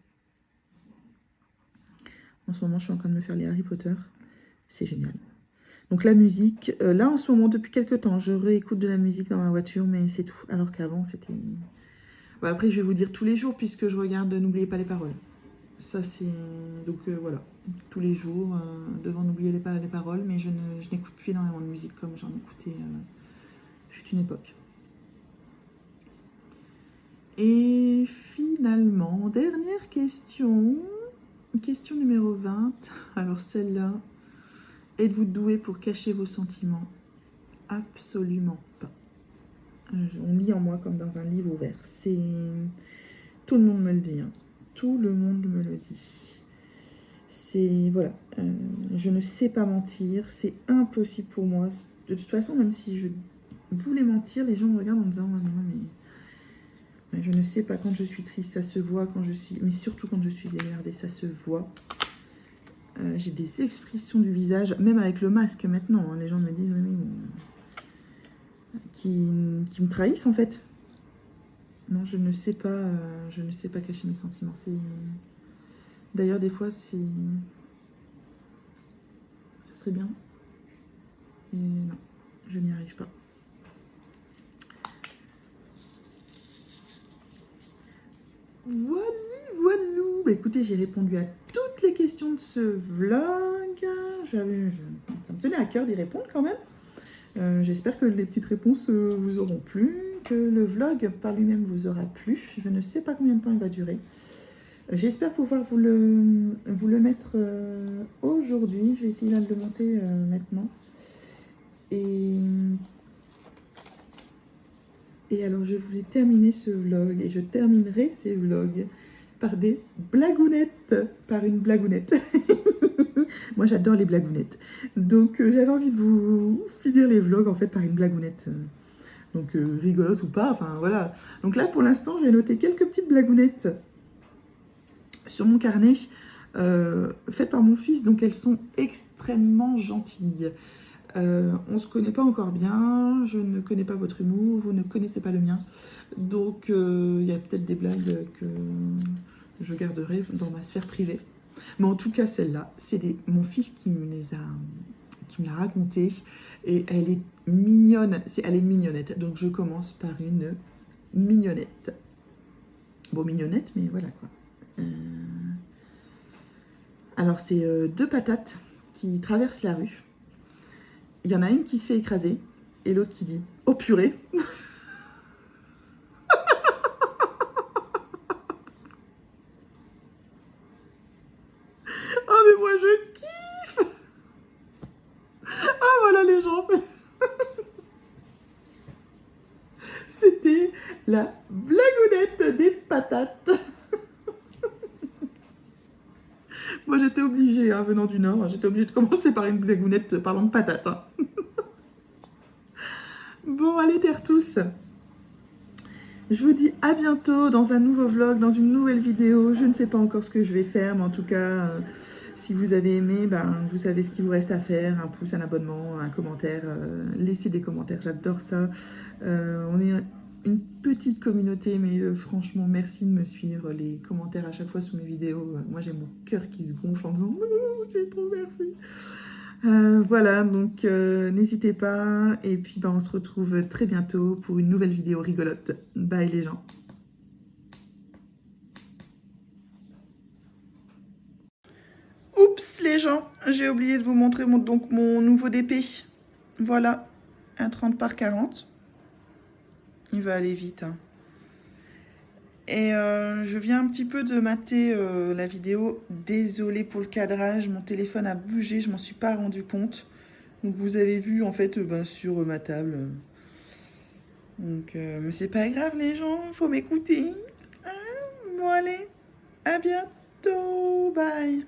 En ce moment, je suis en train de me faire les Harry Potter. C'est génial. Donc la musique, là en ce moment, depuis quelques temps, je réécoute de la musique dans ma voiture, mais c'est tout. Alors qu'avant, c'était... Bon, après, je vais vous dire tous les jours, puisque je regarde N'oubliez pas les paroles. Ça, c'est... Donc voilà, tous les jours, devant N'oubliez pas les paroles, mais je n'écoute plus énormément de musique comme j'en écoutais fut une époque. Et finalement, dernière question, question numéro 20. Alors celle-là, êtes-vous doué pour cacher vos sentiments? Absolument pas. On lit en moi comme dans un livre ouvert. C'est... Tout le monde me le dit. Hein. Tout le monde me le dit. C'est... Voilà. Je ne sais pas mentir. C'est impossible pour moi. De toute façon, même si je voulais mentir, les gens me regardent en me disant « Non, mais je ne sais pas. Quand je suis triste, ça se voit. Quand je suis... Mais surtout quand je suis énervée, ça se voit. » J'ai des expressions du visage, même avec le masque maintenant. Hein, les gens me disent « Oui, qui me trahissent en fait. » Non, je ne sais pas cacher mes sentiments. D'ailleurs, des fois, ça serait bien. Et non, je n'y arrive pas. Voilà. Bah, écoutez, j'ai répondu à toutes les questions de ce vlog. Ça me tenait à cœur d'y répondre quand même. J'espère que les petites réponses vous auront plu, que le vlog par lui-même vous aura plu. Je ne sais pas combien de temps il va durer. J'espère pouvoir vous le mettre aujourd'hui. Je vais essayer de le monter maintenant. Et alors, je voulais terminer ce vlog et je terminerai ces vlogs par des blagounettes, par une blagounette. Moi, j'adore les blagounettes. Donc, j'avais envie de vous finir les vlogs, en fait, par une blagounette. Donc, rigolote ou pas, enfin, voilà. Donc là, pour l'instant, j'ai noté quelques petites blagounettes sur mon carnet, faites par mon fils. Donc, elles sont extrêmement gentilles. On ne se connaît pas encore bien, je ne connais pas votre humour, vous ne connaissez pas le mien. Donc, il y a peut-être des blagues que je garderai dans ma sphère privée. Mais en tout cas, celle-là, c'est mon fils qui me l'a racontée. Et elle est mignonne, elle est mignonnette. Donc, je commence par une mignonnette. Bon, mignonnette, mais voilà quoi. Alors, c'est 2 patates qui traversent la rue. Il y en a une qui se fait écraser et l'autre qui dit « Oh purée !» Oh mais moi je kiffe. Ah voilà les gens. C'était la blagounette des patates. Moi j'étais obligée, hein, venant du Nord, j'étais obligée de commencer par une blagounette parlant de patates. Hein. Bon, allez terre tous. Je vous dis à bientôt dans un nouveau vlog, dans une nouvelle vidéo. Je ne sais pas encore ce que je vais faire, mais en tout cas, si vous avez aimé, vous savez ce qu'il vous reste à faire. Un pouce, un abonnement, un commentaire. Laissez des commentaires, j'adore ça. On est une petite communauté, mais franchement, merci de me suivre. Les commentaires à chaque fois sous mes vidéos, moi j'ai mon cœur qui se gonfle en disant « c'est trop merci ». Voilà, donc n'hésitez pas. Et puis on se retrouve très bientôt pour une nouvelle vidéo rigolote. Bye les gens. Oups les gens, j'ai oublié de vous montrer mon nouveau DP. Voilà, un 30 par 40. Il va aller vite. Hein. Et je viens un petit peu de mater la vidéo. Désolée pour le cadrage, mon téléphone a bougé, je m'en suis pas rendu compte. Donc vous avez vu en fait sur ma table. Donc, mais c'est pas grave les gens, faut m'écouter. Hein, bon allez, à bientôt, bye.